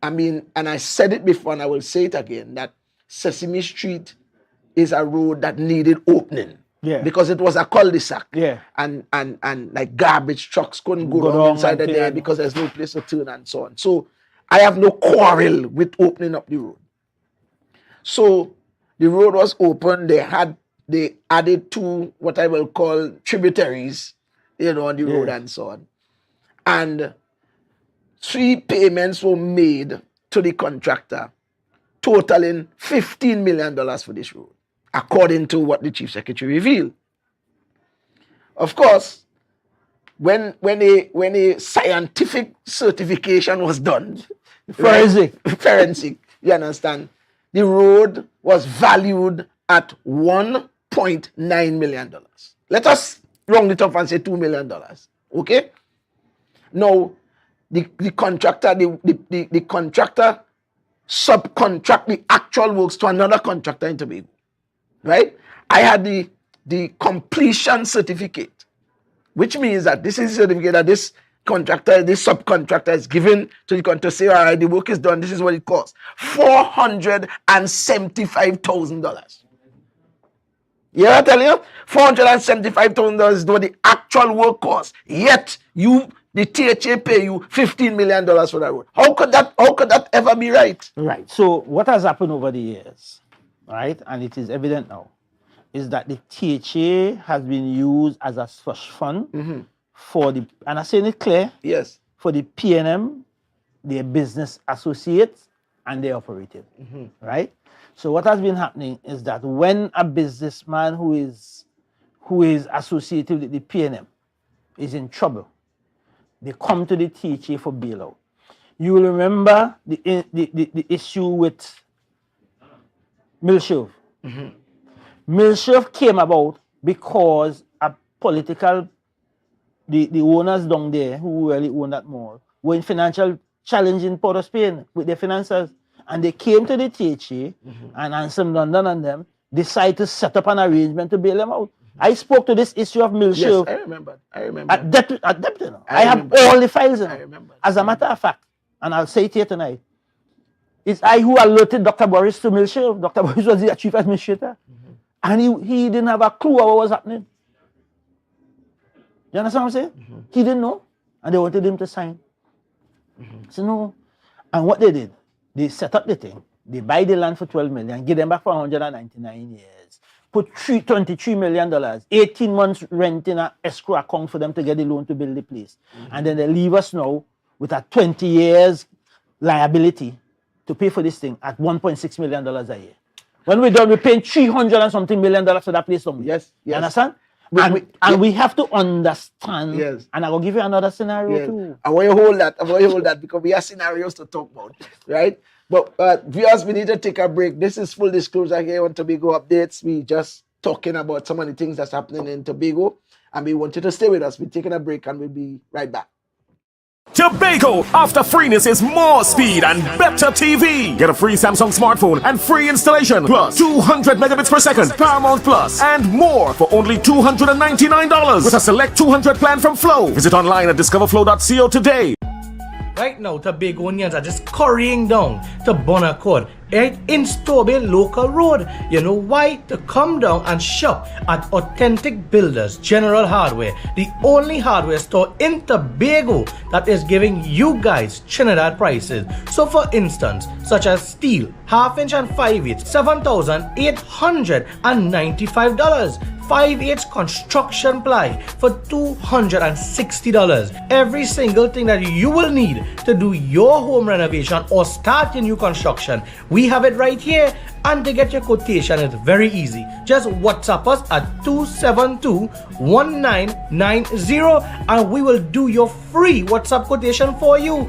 I mean, and I said it before and I will say it again, that Sesame Street is a road that needed opening. Because it was a cul-de-sac. And like garbage trucks couldn't go down inside of there because there's no place to turn and so on. So I have no quarrel with opening up the road. So the road was open. They added two what I will call tributaries, on the road and so on. And 3 payments were made to the contractor, totaling $15 million for this road, according to what the Chief Secretary revealed. Of course, when a scientific certification was done, forensic, you understand, the road was valued at $1.9 million. Let us round it up and say $2 million. Okay? Now, the contractor, the contractor subcontract the actual works to another contractor in Tobago. Right? I had the completion certificate, which means that this is a certificate that this contractor, this subcontractor is given to the contractor to say, all right, the work is done, this is what it costs. $475,000. Yeah, I tell you, $475,000 is what the actual work costs. Yet the THA pay you $15 million for that road. How could that ever be right? Right. So what has happened over the years, right, and it is evident now, is that the THA has been used as a slush fund for the, and I'm saying it clear, for the PNM, their business associates, and their operative, right? So what has been happening is that when a businessman who is associated with the PNM is in trouble, they come to the THA for bailout. You will remember the issue with Milshove. Milshove came about because a political, the owners down there who really own that mall were in financial challenge in Port of Spain with their financiers. And they came to the THA and Anselm London and them decided to set up an arrangement to bail them out. I spoke to this issue of Milshove. Yes, I remember. At Deputy. I have all the files in it. As a matter of fact, and I'll say it here tonight, it's I who alerted Dr. Boris to Milshove. Dr. Boris was the chief administrator. And he didn't have a clue what was happening. You understand what I'm saying? He didn't know. And they wanted him to sign. So no. And what they did, They set up the thing. They buy the land for 12 million, give them back for 199 years. Put $23 million, 18 months rent in an escrow account for them to get the loan to build the place. And then they leave us now with a 20 years liability to pay for this thing at $1.6 million a year. When we're done, we're paying $300 and something million for that place. Yes. You understand? We have to understand. Yes. And I will give you another scenario too. I want you to hold that because we have scenarios to talk about, right? But viewers, we need to take a break. This is Full Disclosure here on Tobago Updates. We just talking about some of the things that's happening in Tobago, and we want you to stay with us. We're taking a break and we'll be right back. Tobago, after freeness is more speed and better TV. Get a free Samsung smartphone and free installation, plus 200 megabits per second, Paramount Plus, and more for only $299 with a select 200 plan from Flow. Visit online at discoverflow.co today. Right now, Tobagonians are just currying down to Bon Accord, right in Strawberry Local Road. You know why? To come down and shop at Authentic Builders General Hardware, the only hardware store in Tobago that is giving you guys Trinidad prices. So for instance, such as steel, half-inch and 5/8, $7,895. 5/8 construction ply for $260. Every single thing that you will need to do your home renovation or start your new construction, we have it right here. And to get your quotation, it's very easy. Just WhatsApp us at 272-1990 and we will do your free WhatsApp quotation for you.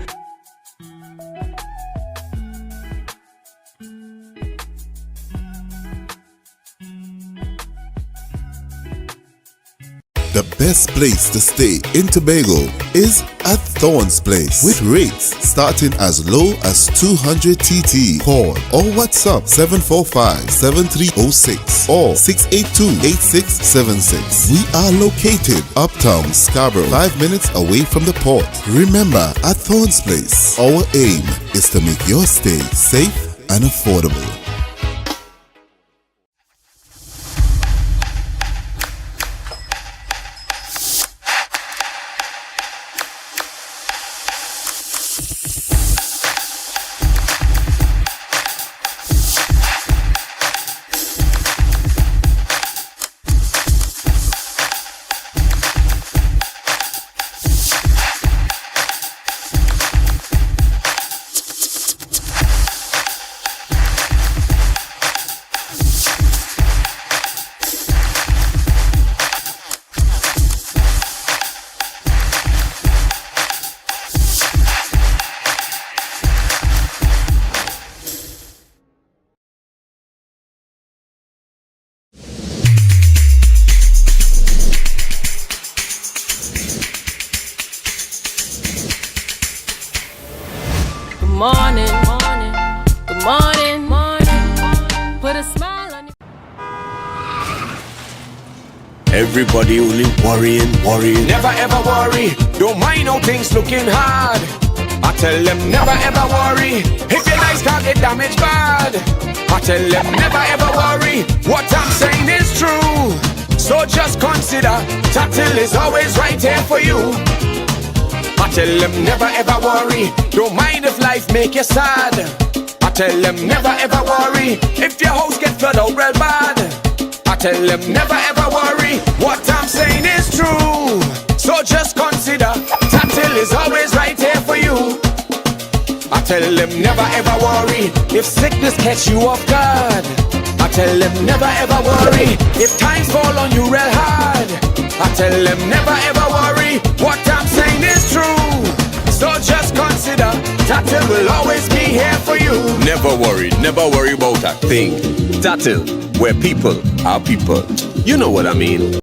The best place to stay in Tobago is at Thorns Place with rates starting as low as 200 TT. Call or WhatsApp 745-7306 or 682-8676. We are located uptown Scarborough, 5 minutes away from the port. Remember, at Thorns Place, our aim is to make your stay safe and affordable. Good morning. Put a smile on your... Everybody only worrying. Never ever worry. Don't mind how things looking hard. I tell them never ever worry. If your nice can't get damaged bad. I tell them never ever worry. What I'm saying is true. So just consider Tatil is always right here for you. I tell them never ever worry. Don't mind if life make you sad. I tell them never ever worry. If your house get flooded out real bad. I tell them never ever worry. What I'm saying is true. So just consider Tatil is always right here for you. I tell them never ever worry. If sickness catch you off guard. I tell them never ever worry. If times fall on you real hard. I tell them never ever worry. What I'm saying is true. So just consider Tatil will always be here for you. Never worry about a thing. Tatil, where people are people. You know what I mean.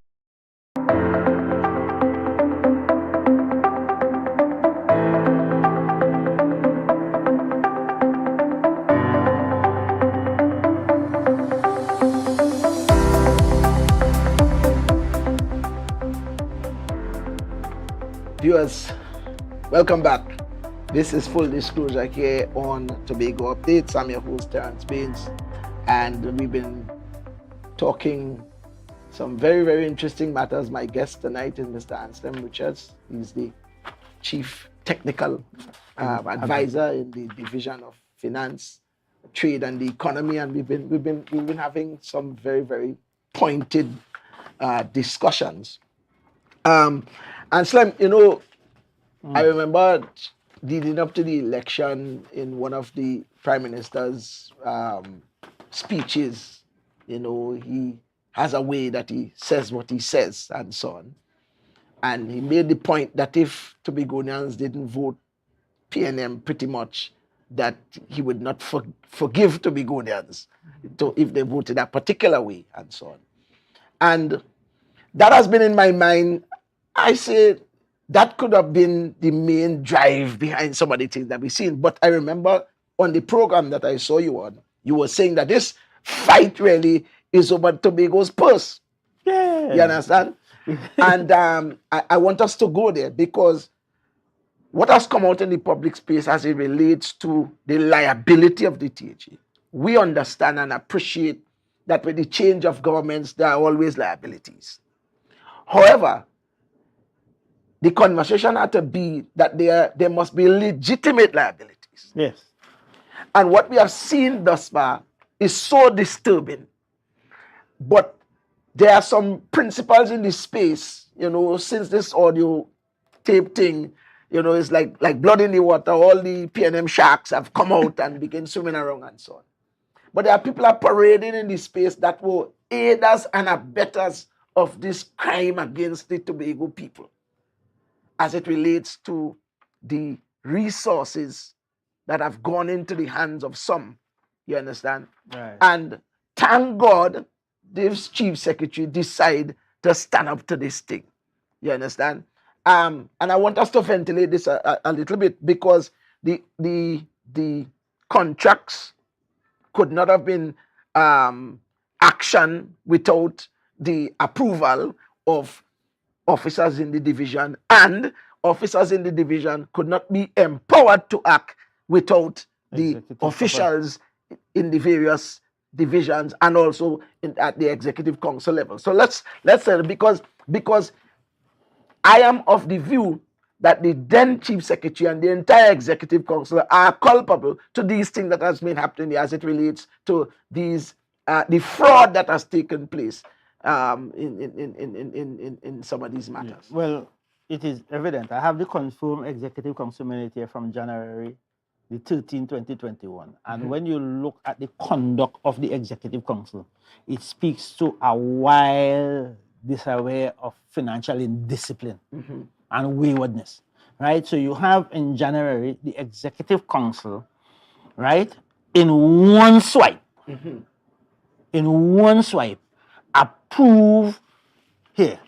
Viewers, welcome back. This is Full Disclosure here on Tobago Updates. I'm your host, Terrence Baines, and we've been talking some very, very interesting matters. My guest tonight is Mr. Anselm Richards. He's the Chief Technical Advisor in the Division of finance, trade, and the economy, and we've been having some very, very pointed discussions. And Slim, I remember leading up to the election in one of the Prime Minister's speeches, he has a way that he says what he says and so on. And he made the point that if Tobagonians didn't vote PNM pretty much, that he would not forgive Tobagonians if they voted a particular way and so on. And that has been in my mind. I say that could have been the main drive behind some of the things that we've seen. But I remember on the program that I saw you on, you were saying that this fight really is over Tobago's purse. Yeah. You understand? And I want us to go there because what has come out in the public space as it relates to the liability of the THA, we understand and appreciate that with the change of governments, there are always liabilities. However, the conversation had to be that there must be legitimate liabilities. Yes. And what we have seen thus far is so disturbing. But there are some principles in this space, since this audio tape thing, it's like blood in the water. All the PNM sharks have come out and begin swimming around and so on. But there are people are parading in this space that were aiders and abettors of this crime against the Tobago people as it relates to the resources that have gone into the hands of some. You understand? Right. And thank God this chief secretary decide to stand up to this thing. You understand? And I want us to ventilate this a little bit because the contracts could not have been action without the approval of officers in the division, and officers in the division could not be empowered to act without the Executive officials in the various divisions and also at the executive council level. So let's say because I am of the view that the then chief secretary and the entire executive council are culpable to these things that has been happening as it relates to these the fraud that has taken place in some of these matters. Yeah. Well, it is evident. I have the confirmed executive council minute here from January the 13th, 2021. And when you look at the conduct of the executive council, it speaks to a wild disarray of financial indiscipline and waywardness, right? So you have in January, the executive council, right, in one swipe, approve here,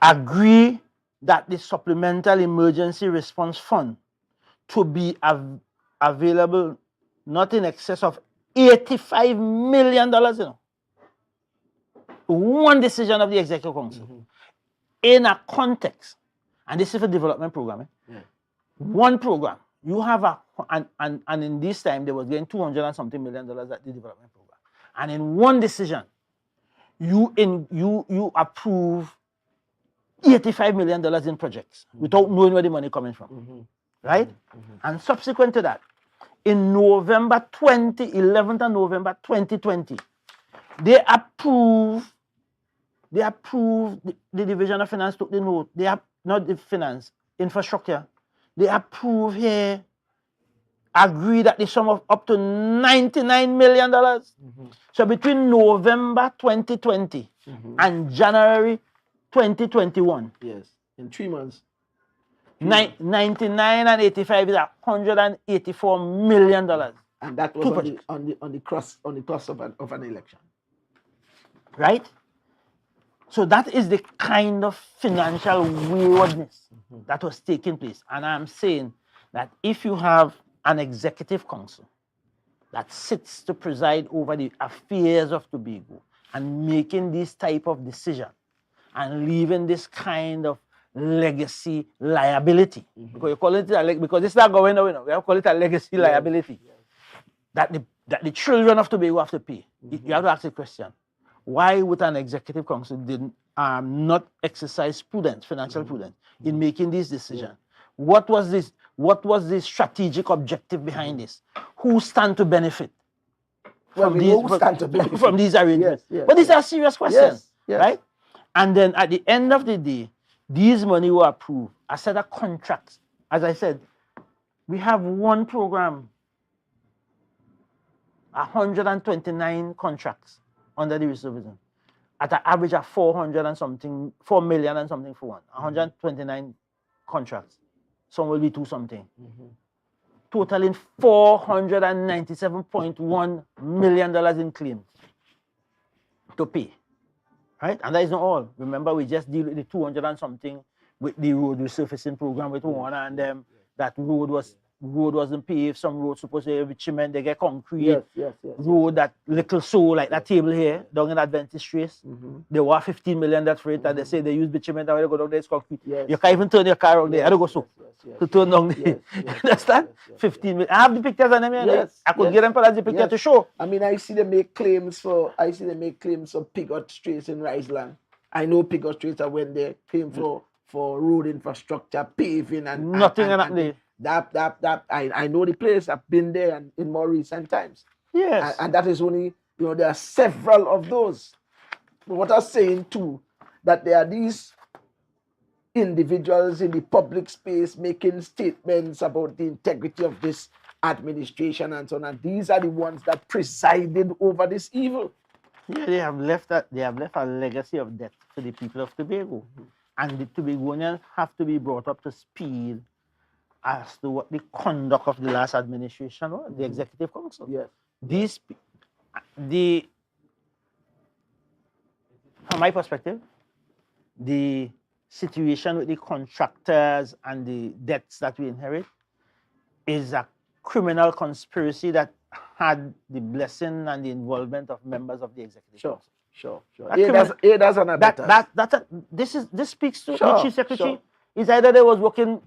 agree that the supplemental emergency response fund to be available not in excess of $85 million, One decision of the executive council in a context, and this is for development program. One program, you have and in this time they was getting $200 and something million at the development program, and in one decision, you approve $85 million in projects without knowing where the money coming from, right? And subsequent to that, in November 11th of November 2020, they approved the Division of Finance took the note. They have not the finance, infrastructure. They approve here, agree that the sum of up to $99 million. So between November 2020 and January 2021. Yes, in 3 months. 99 and 85 is $184 million. And that was on the cusp of an election. Right? So that is the kind of financial waywardness that was taking place. And I'm saying that if you have an executive council that sits to preside over the affairs of Tobago and making this type of decision and leaving this kind of legacy liability, because you call it because it's not going away now, we have to call it a legacy liability, that the children of Tobago have to pay. You have to ask the question, why would an executive council not exercise prudence, financial prudence, in making this decision? What was this? What was the strategic objective behind this? Who stand to benefit from from these arrangements? Yes, But these are serious questions, yes. right? And then at the end of the day, these money were approved. A set of contracts. As I said, we have one program, 129 contracts under the reservism at an average of 4 million and something for one. 129 contracts. Some will be 2 something. Totaling $497.1 million in claims to pay. Right? And that is not all. Remember, we just deal with the 200 and something with the road resurfacing program with Warner and them. That road wasn't paved. Some roads supposed to have cement, they get concrete. Yes. Road that little so like that table here down in Adventist Trace. They were 15 million that for it, and they say they use bitumen and when they go down there it's concrete. You can't even turn your car around there. I don't go so. To turn down there. You understand? 15 million. I have the pictures on them here. I could get them for the picture to show. I mean, I see them make claims for Pigott Straits in Riceland. I know Pigott Straits are when they came for road infrastructure, paving and nothing and that I know the place. I've been there and in more recent times. Yes. And that is only, there are several of those. But what I'm saying too, that there are these individuals in the public space making statements about the integrity of this administration and so on. And these are the ones that presided over this evil. Yeah, they have left a legacy of debt to the people of Tobago. And the Tobagonians have to be brought up to speed as to what the conduct of the last administration was, the Executive Council. Yes. From my perspective, the situation with the contractors and the debts that we inherit is a criminal conspiracy that had the blessing and the involvement of members of the Executive Council. Sure. Aiders and abettors. This speaks to the Chief Secretary. It's either they was working,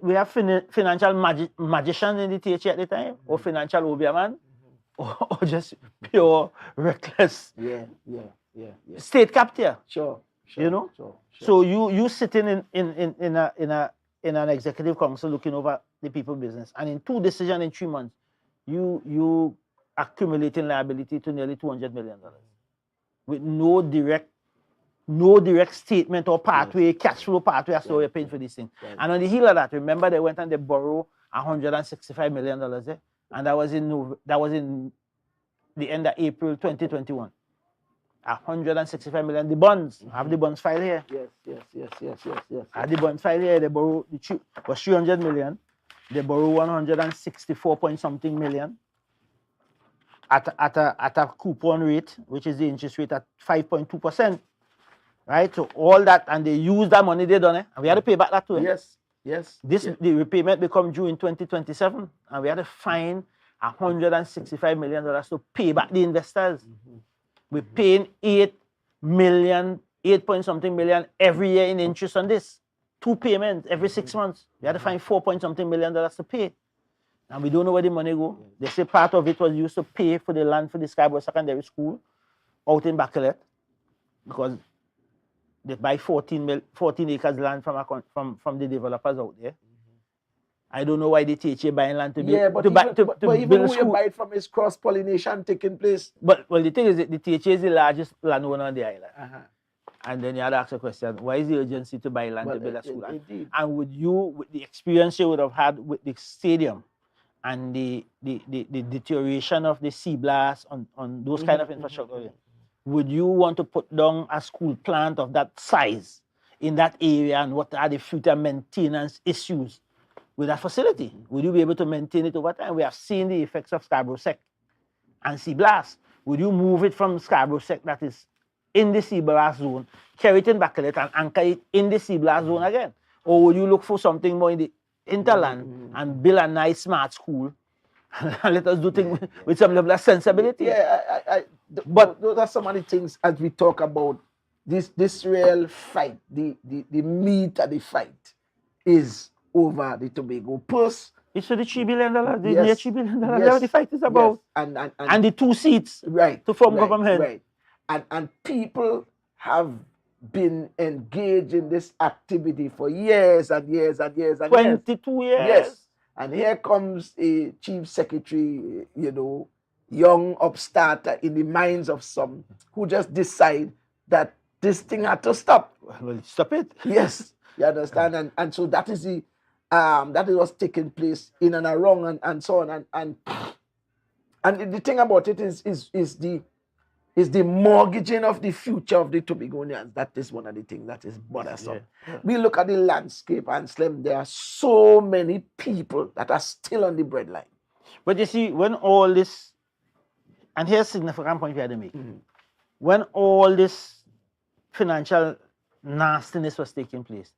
we have financial magician in the THA at the time, or financial obeahman, or just pure reckless state capture. Sure. So you sitting in an executive council looking over the people's business, and in 2 decisions in 3 months, you accumulating liability to nearly $200 million with no direct statement or pathway, cash flow pathway as to how you're paying for this thing. Right. And on the heel of that, remember they went and they borrowed $165 million there, and that was in the end of April 2021. 165 million. The bonds, I have the bonds file here. Yes. I have the bonds file here. They borrow was 300 million. They borrow 164 point something million at a coupon rate, which is the interest rate at 5.2%. Right? So all that, and they use that money they done it, and we had to pay back that too. Yes. The repayment become due in 2027, and we had to find $165 million to pay back the investors. We're paying 8 point something million every year in interest on this. 2 payments every 6 months. We had to find 4 point something million to pay. And we don't know where the money go. They say part of it was used to pay for the land for the Scarborough Secondary School out in Bacalet, because they buy 14 acres land from the developers out there. I don't know why the THA buying land to build but a even who school. you buy it from is cross-pollination taking place. But the thing is that the THA is the largest landowner on the island. And then you had to ask a question, why is the urgency to buy land to build a school? And with the experience you would have had with the stadium and the deterioration of the sea blast on those kind of infrastructure, would you want to put down a school plant of that size in that area, and what are the future maintenance issues with that facility? Would you be able to maintain it over time? We have seen the effects of Scarborough Sec and sea blast. Would you move it from Scarborough Sec that is in the sea blast zone, carry it in Bacalet and anchor it in the sea blast zone again? Or would you look for something more in the hinterland and build a nice smart school and let us do things with some level of sensibility? But those are some of the things as we talk about this real fight, the meat of the fight is over the Tobago Purse. It's for the $3 billion, the near $3 billion. That's what the fight is about. Yes. And the 2 seats to form government. Right. And people have been engaged in this activity for years and years and years and years. 22 years. Yes. And here comes a chief secretary, young upstart in the minds of some who just decide that this thing had to stop. Well, stop it. Yes, you understand? And so that is that is what's taking place in and around and so on. And the thing about it is the mortgaging of the future of the Tobagonians. That is one of the things that is bothersome. Yeah. We look at the landscape and Slim, there are so many people that are still on the breadline. But you see, when all this, and here's a significant point we had to make. When all this financial nastiness was taking place,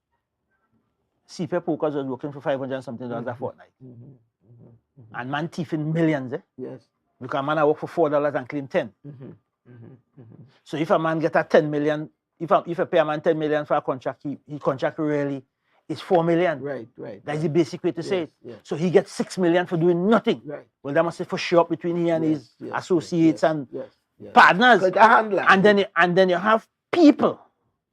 CPEP Pokers was working for $500 something a fortnight. And man thieving millions, Yes. Because a man I work for $4 and claim 10. So if a man get a 10 million, if I pay a man 10 million for a contract, he contract really is 4 million. Right. That's the basic way to say it. Yes. So he gets 6 million for doing nothing. Right. Well, that must be for sure between he and his associates and yes. partners. Like a handler. And then you have people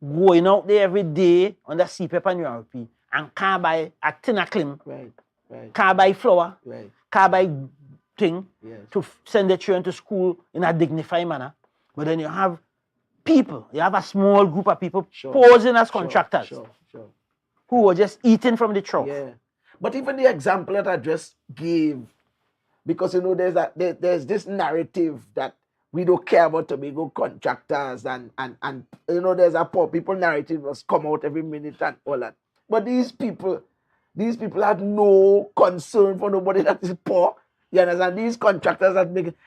going out there every day on the CPEP and URP and can't buy a tin of clim, Right. can't buy flour, Right. can't buy thing Yes. to send their children to school in a dignified manner. But then you have people, you have a small group of people posing as contractors Sure. who were just eating from the trough. Yeah. But even the example that I just gave, because there's this narrative that we don't care about Tobago contractors and there's a poor people narrative must come out every minute and all that. But these people had no concern for nobody that is poor. You understand? These contractors that make it.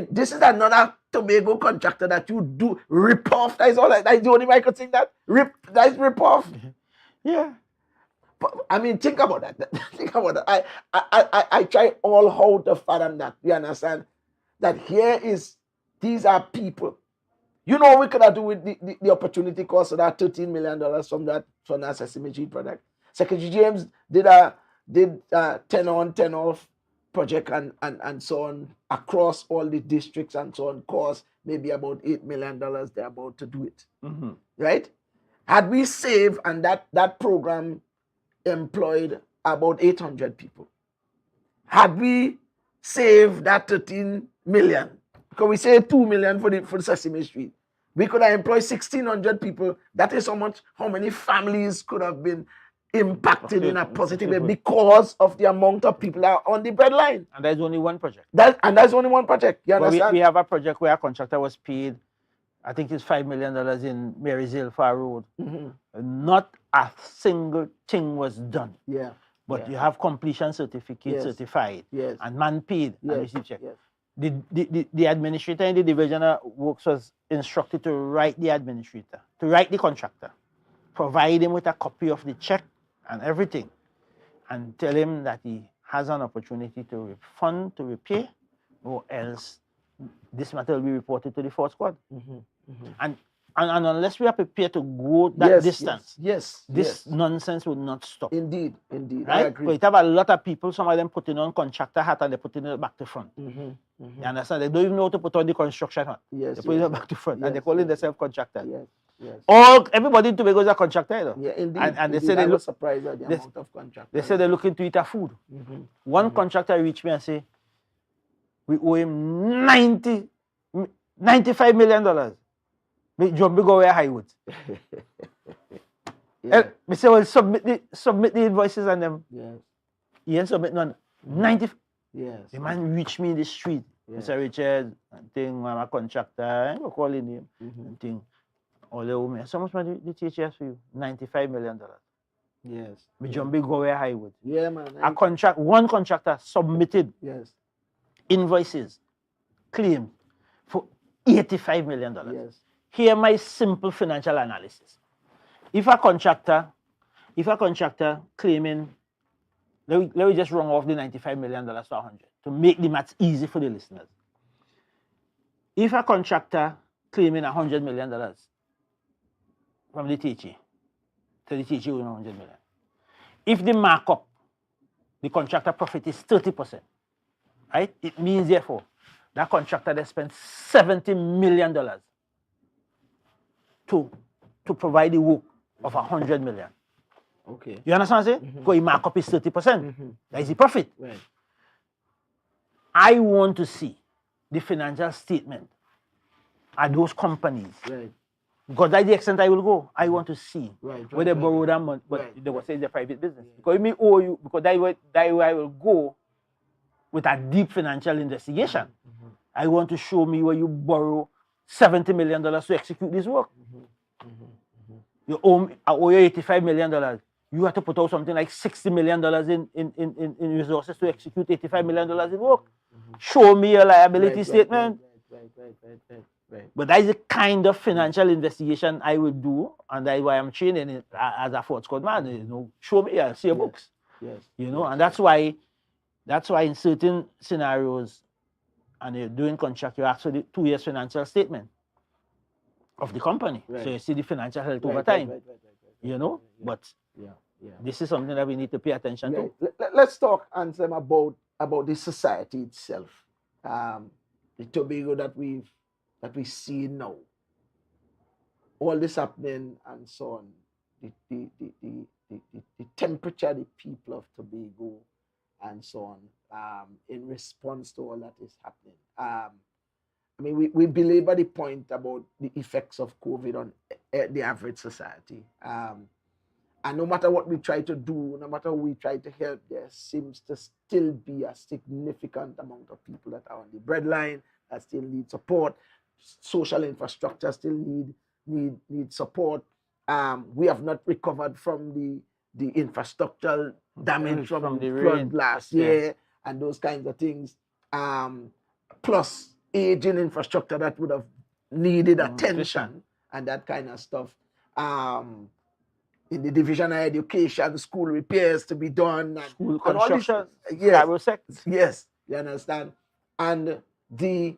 This is another Tobago contractor that you do rip off. That is all. That's the only way I could think that. That is rip off. Yeah. But, think about that. Think about that. I try all how to fathom that. You understand? That these are people. You know what we could have do with the opportunity cost of that $13 million from that Sesame Street product. Secretary James did 10 on, 10 off project and so on across all the districts and so on, cost maybe about $8 million. They're about to do it. Right? Had we saved, and that program employed about 800 people. Had we saved that 13 million, because we say 2 million for Sesame Street, we could have employed 1,600 people. That is how many families could have been impacted in a positive way because of the amount of people that are on the breadline. And there's only one project. That's only one project. You understand? We have a project where a contractor was paid, I think it's $5 million in Marysville Far Road. Not a single thing was done. Yeah. But you have completion certificate certified. Yes. And man paid and received check. Yes. The administrator in the division of works was instructed to write the administrator, to write the contractor, provide him with a copy of the check and everything, and tell him that he has an opportunity to refund, to repay, or else this matter will be reported to the Fort Squad. And unless we are prepared to go that distance, this nonsense will not stop. Indeed. Right? I agree. But you have a lot of people, some of them putting on contractor hat and they're putting it back to front. You understand? They don't even know how to put on the construction hat. They put it back to front and they call it themselves contractor. Everybody in Tobago is a contractor, you know? Yeah, indeed. And they indeed. say they I look was surprised at the amount of contractors. They say they're looking to eat a food. One contractor reached me and say, we owe him $95 million. John Big over Highwood. Me say, well, submit the invoices and them. Yes. He ain't submit none. 90. Yes. The man reached me in the street. Mr. Richard, and thing, I'm a contractor. I go calling him. And thing. All the women. So much money the THS for you? $95 million. Yes. Me John Big over Highwood. Yeah, man. One contractor submitted invoices, claim for $85 million. Yes. Hear my simple financial analysis. If a contractor claiming, let me just run off the $95 million to 100 to make the maths easy for the listeners. If a contractor claiming $100 million from the THE, to the THE owing $100 million. If the markup, the contractor profit is 30%, right? It means therefore that contractor they spent $70 million to provide the work of 100 million. Okay. You understand what I'm saying? Because he mark up his 30%. That is the profit. Right. I want to see the financial statement at those companies. Right. Because that's the extent I will go. I want to see Right, where they right, borrow that money, but right, they will say it's a private business. Because it may owe you, because that way I will go with a deep financial investigation. I want to show me where you borrow $70 million to execute this work. You owe I owe you $85 million. You have to put out something like $60 million in resources to execute $85 million in work. Show me a liability statement. Right. But that is the kind of financial investigation I would do, and that's why I'm training it as a Fort Scott man. You know, show me, see your books. Yes. You know, and that's why in certain scenarios, and you're doing contract, you ask for the 2 years financial statement of the company. Right. So you see the financial health over Right, time. right. You know, but Yeah. this is something that we need to pay attention to. Let's talk, Ansem, about the society itself. The Tobago that we see now. All this happening and so on. The temperature, the people of Tobago and so on, in response to all that is happening. I mean, we belabor the point about the effects of COVID on the average society. And no matter what we try to do, no matter who we try to help, there seems to still be a significant amount of people that are on the breadline, that still need support. Social infrastructure still need support. We have not recovered from the infrastructural damage from the flood last year and those kinds of things. Plus aging infrastructure that would have needed attention and that kind of stuff. In the division of education, school repairs to be done, and School and all these- construction, yes, you understand, and the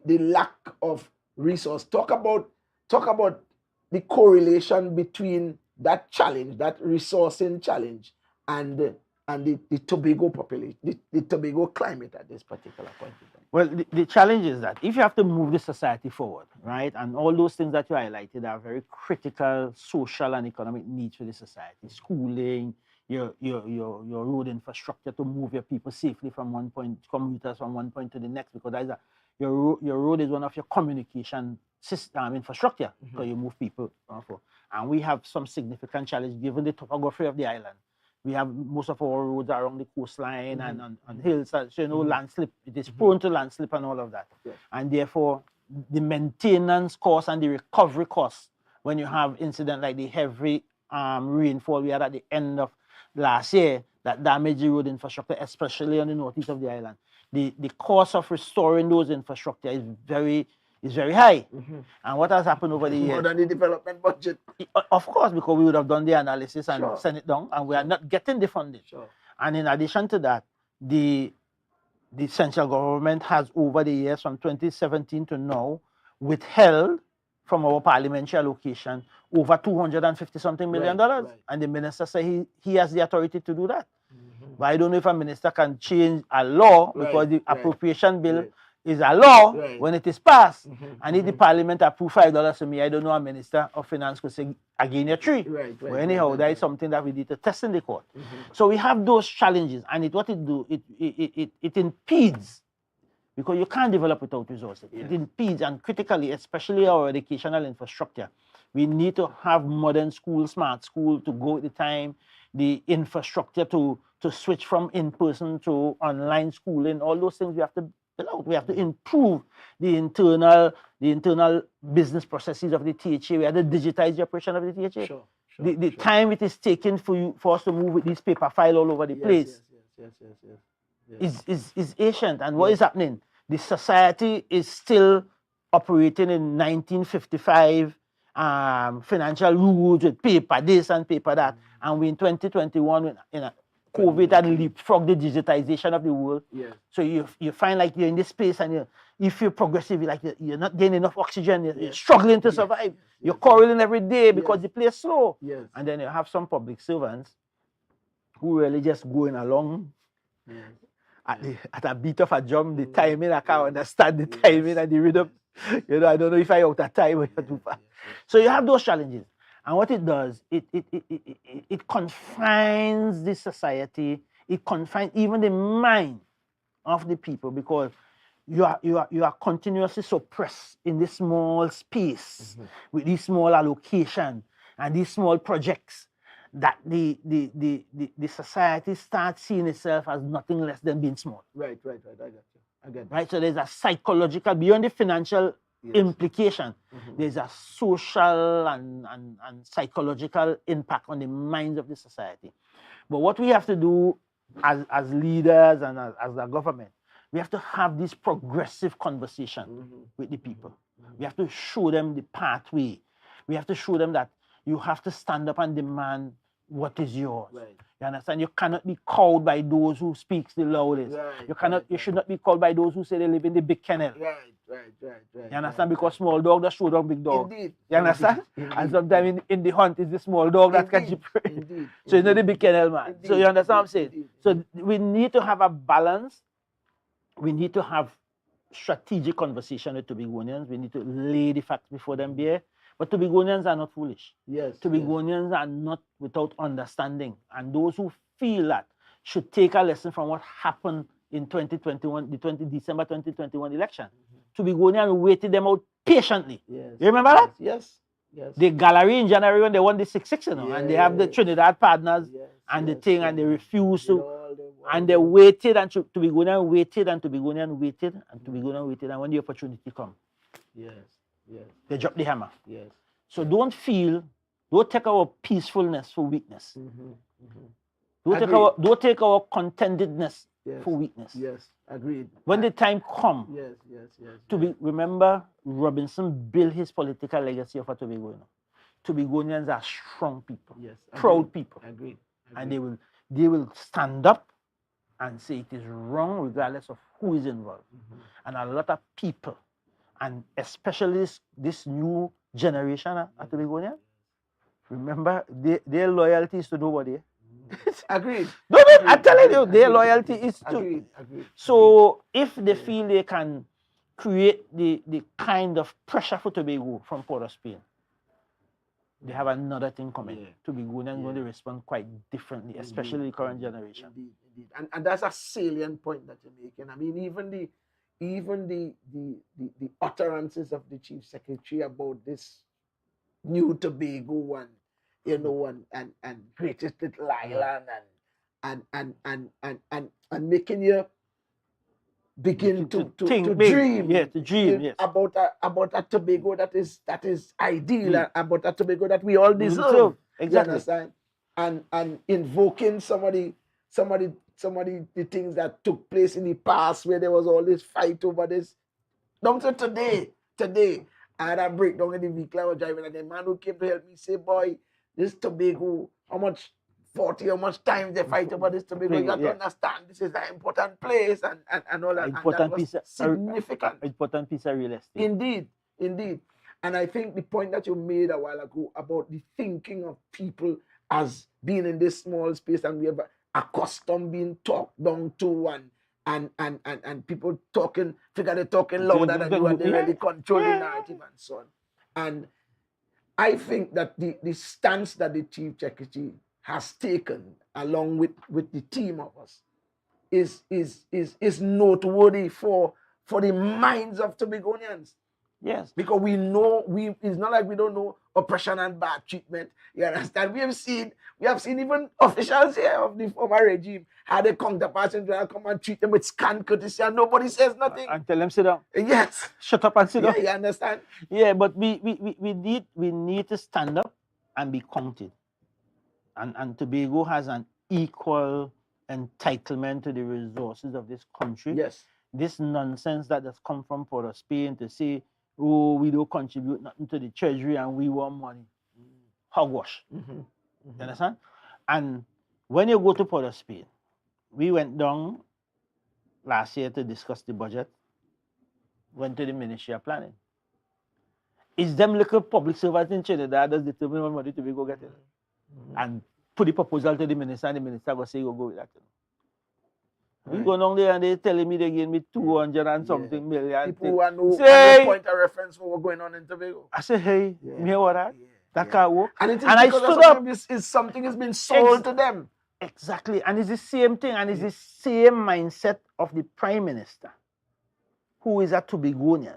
lack of resource. Talk about the correlation between that challenge, that resourcing challenge, and the Tobago population, the Tobago climate at this particular point in time. Well, the challenge is that if you have to move the society forward, right, and all those things that you highlighted are very critical social and economic needs for the society, schooling, your road infrastructure to move your people safely from one point, commuters from one point to the next, because that is your road is one of your communication system infrastructure, so you move people. And we have some significant challenge given the topography of the island. We have most of our roads are along the coastline and on hills, so you know, landslip. It is prone to landslip and all of that. Yes. And therefore, the maintenance cost and the recovery cost when you have incident like the heavy rainfall we had at the end of last year that damaged the road infrastructure, especially on the northeast of the island. The cost of restoring those infrastructure is very high. And what has happened over the years? More than the development budget. Of course, because we would have done the analysis and Sure. sent it down, and we are not getting the funding. Sure. And in addition to that, the central government has over the years from 2017 to now withheld from our parliamentary allocation over $250-something million. Right. And the minister said he has the authority to do that. But I don't know if a minister can change a law because the appropriation bill is a law when it is passed. And if the parliament approve $5 to me, I don't know a minister of finance could say, again, you're $3. Right. But anyhow, that is something that we need to test in the court. So we have those challenges, and it impedes, because you can't develop without resources. It impedes, and critically, especially our educational infrastructure. We need to have modern school, smart school to go with the time, the infrastructure to switch from in-person to online schooling. All those things we have to build out. We have to improve the internal business processes of the THA. We have to digitize the operation of the THA. Sure. The time it is taken for us to move with this paper file all over the place is ancient. And what is happening? The society is still operating in 1955 financial rules with paper this and paper that. And we in 2021, COVID had leapfrogged the digitization of the world. So you find like you're in this space, and if you're progressive, like you're not getting enough oxygen, you're struggling to survive. You're quarreling every day because the place is slow. And then you have some public servants who really just going along at a beat of a drum, the timing, I can't understand the timing and the rhythm. You know, I don't know if I out of time or you're too fast. So you have those challenges. And what it does, it confines the society, it confines even the mind of the people, because you are continuously suppressed in this small space with these small allocation and these small projects, that the society starts seeing itself as nothing less than being small. Right. I got you. I get it. Right? So there's a psychological, beyond the financial implication, there's a social and psychological impact on the minds of the society. But what we have to do as leaders and as the government, we have to have this progressive conversation with the people. We have to show them the pathway. We have to show them that you have to stand up and demand what is yours. Right. You understand? You cannot be called by those who speaks the loudest. Right, You should not be called by those who say they live in the big kennel. Right. You understand? Because small dog that show dog big dog. Indeed. You understand? And sometimes in the hunt is the small dog that catch the prey. Indeed. So it's not the big kennel, man. So you understand what I'm saying? Indeed. So we need to have a balance. We need to have strategic conversation with Tobagonians. We need to lay the facts before them bare. But Tobagonians are not foolish. Yes. Tobagonians are not without understanding. And those who feel that should take a lesson from what happened in 2021, the December 2021 election. Tobagonians waited them out patiently. Yes. You remember that? Yes. The gallery in January when they won the 6-6, you know, and they have the Trinidad partners and the thing, and they refused to. And they waited, and Tobagonian waited, and Tobagonian waited, and Tobagonian waited, and when the opportunity come, they drop the hammer. Yes. So don't take our peacefulness for weakness. Don't take our contentedness for weakness. Yes. Agreed. When the time come, remember, Robinson built his political legacy of a Tobago. You know? Tobagonians are strong people, proud people, Agreed. and they will stand up and say it is wrong regardless of who is involved. And a lot of people, and especially this new generation at Tobagonian, remember, their loyalty is to nobody. Agreed. No, I'm telling you, their loyalty is to. Agreed. So if they feel they can create the kind of pressure for Tobago from Port of Spain, they have another thing coming. Tobagonians going to respond quite differently, especially the current generation. Indeed. And that's a salient point that you're making. I mean, even the utterances of the Chief Secretary about this new Tobago and and greatest little island and making you begin to dream, about a Tobago that is ideal, about a Tobago that we all deserve. Exactly. You understand? And invoking somebody the things that took place in the past where there was all this fight over this. Down to today, I had a breakdown in the vehicle I was driving, and the man who came to help me say, boy, this Tobago, how much time they fight over this Tobago. You got to understand this is an important place and all that. Important and that was significant. Important piece of real estate. Indeed. And I think the point that you made a while ago about the thinking of people as being in this small space, and we have accustomed being talked down to, and people talking louder than you, and they really control the narrative and so on. And I think that the stance that the Chief Secretary has taken, along with the team of us, is noteworthy for the minds of Tobagonians. Yes. Because we know it's not like we don't know oppression and bad treatment. You understand? We have seen even officials here of the former regime had a counterparts and come and treat them with scant courtesy, and nobody says nothing. And tell them sit down. Yes. Shut up and sit down. Yeah, you understand? Yeah, but we need to stand up and be counted. And Tobago has an equal entitlement to the resources of this country. Yes. This nonsense that has come from Port of Spain to say, oh, we don't contribute nothing to the treasury and we want money. Hogwash. You understand? And when you go to Port of Spain, we went down last year to discuss the budget, went to the Ministry of Planning. It's them little public servants in Trinidad that determine what money Tobago get in. And put the proposal to the minister, and the minister will say, go with that. We go down there and they telling me they gave me 200 and something million. People who are no Say, point of reference for what's going on in Tobago. I say, hey, me hear what that? That can't work. And it is and I because stood up. something has been sold to them. Exactly. And it's the same thing. And it's the same mindset of the Prime Minister, who is a Tobagonian,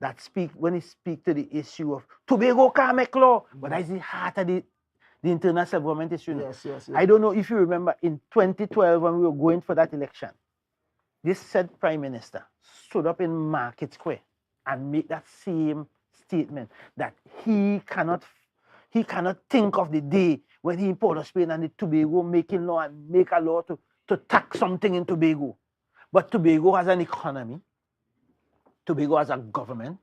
that when he speak to the issue of Tobago can't make law. But that is the heart of the internal self-government issue. Yes. I don't know if you remember in 2012 when we were going for that election, this said Prime Minister stood up in Market Square and made that same statement that he cannot think of the day when he in Port of Spain and the Tobago making law and make a law to tax something in Tobago. But Tobago has an economy. Tobago has a government.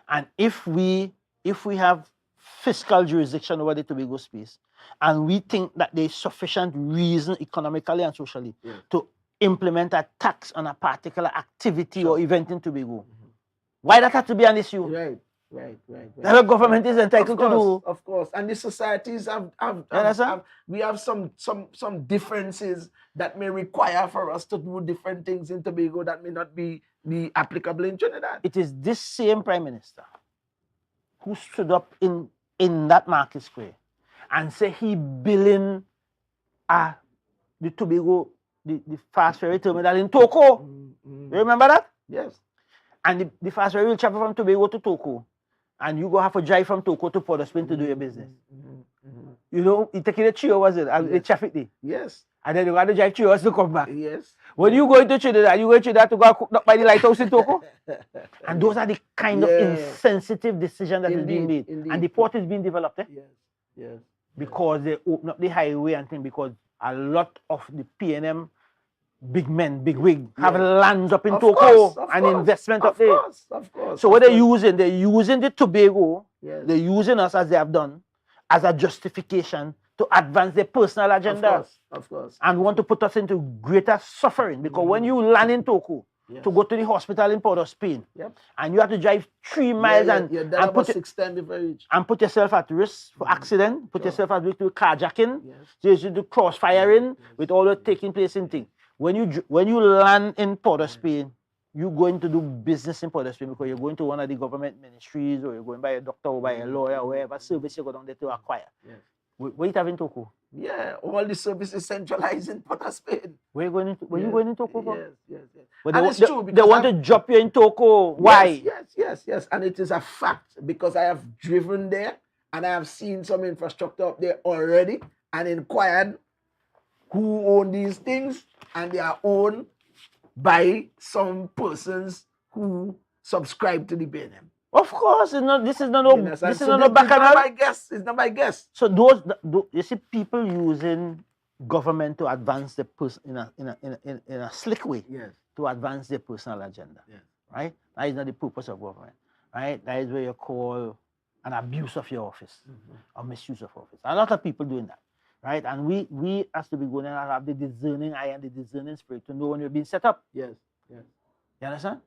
And if we have fiscal jurisdiction over the Tobago space, and we think that there is sufficient reason economically and socially to implement a tax on a particular activity or event in Tobago, why that have to be an issue? Right. The government is entitled to do. Of course. And the societies we have some differences that may require for us to do different things in Tobago that may not be applicable in Trinidad. It is this same Prime Minister who stood up in that Market Square and said he billing the Tobago, the fast ferry terminal in Toko. You remember that? Yes. And the fast ferry will travel from Tobago to Toko. And you go have to drive from Toko to Port of Spain to do your business. You know, it taking 3 hours and the traffic day. Yes. And then you got to drive 3 hours to come back. Yes. When you go into Trinidad, you go to Trinidad to go cook up by the lighthouse in Toko. And those are the kind of insensitive decisions that is being made. And the port is being developed. Yes. Because they open up the highway and things, because a lot of the PNM big wig have lands up in Toko and investment up there. Of course. So what they're using the Tobago, they're using us as they have done, as a justification to advance their personal agenda. Of course. And want to put us into greater suffering. Because when you land in Toko to go to the hospital in Port of Spain, and you have to drive 3 miles and put yourself at risk for accident, put yourself at risk to carjacking, so you should do crossfiring with all the taking place in things. When you land in Port of Spain, you're going to do business in Port of Spain because you're going to one of the government ministries, or you're going by a doctor or by a lawyer or whatever service you go down there to acquire. Where you have in Toko? Yeah, all the services centralized in Port of Spain. Where you going into? Where you going in Toko for? Yes. But And it's true they because want to drop you in Toko. Why? Yes. And it is a fact because I have driven there and I have seen some infrastructure up there already and inquired who own these things, and they are owned by some persons who subscribe to the BNM. Of course, this is not bacchanal. It's not my guess. So you see people using government to advance the person in a slick way. To advance their personal agenda. Right? That is not the purpose of government. Right? That is what you call an abuse of your office or misuse of office. A lot of people doing that. Right? And we as Tobagonians have the discerning eye and the discerning spirit to know when you're being set up. Yes. You understand?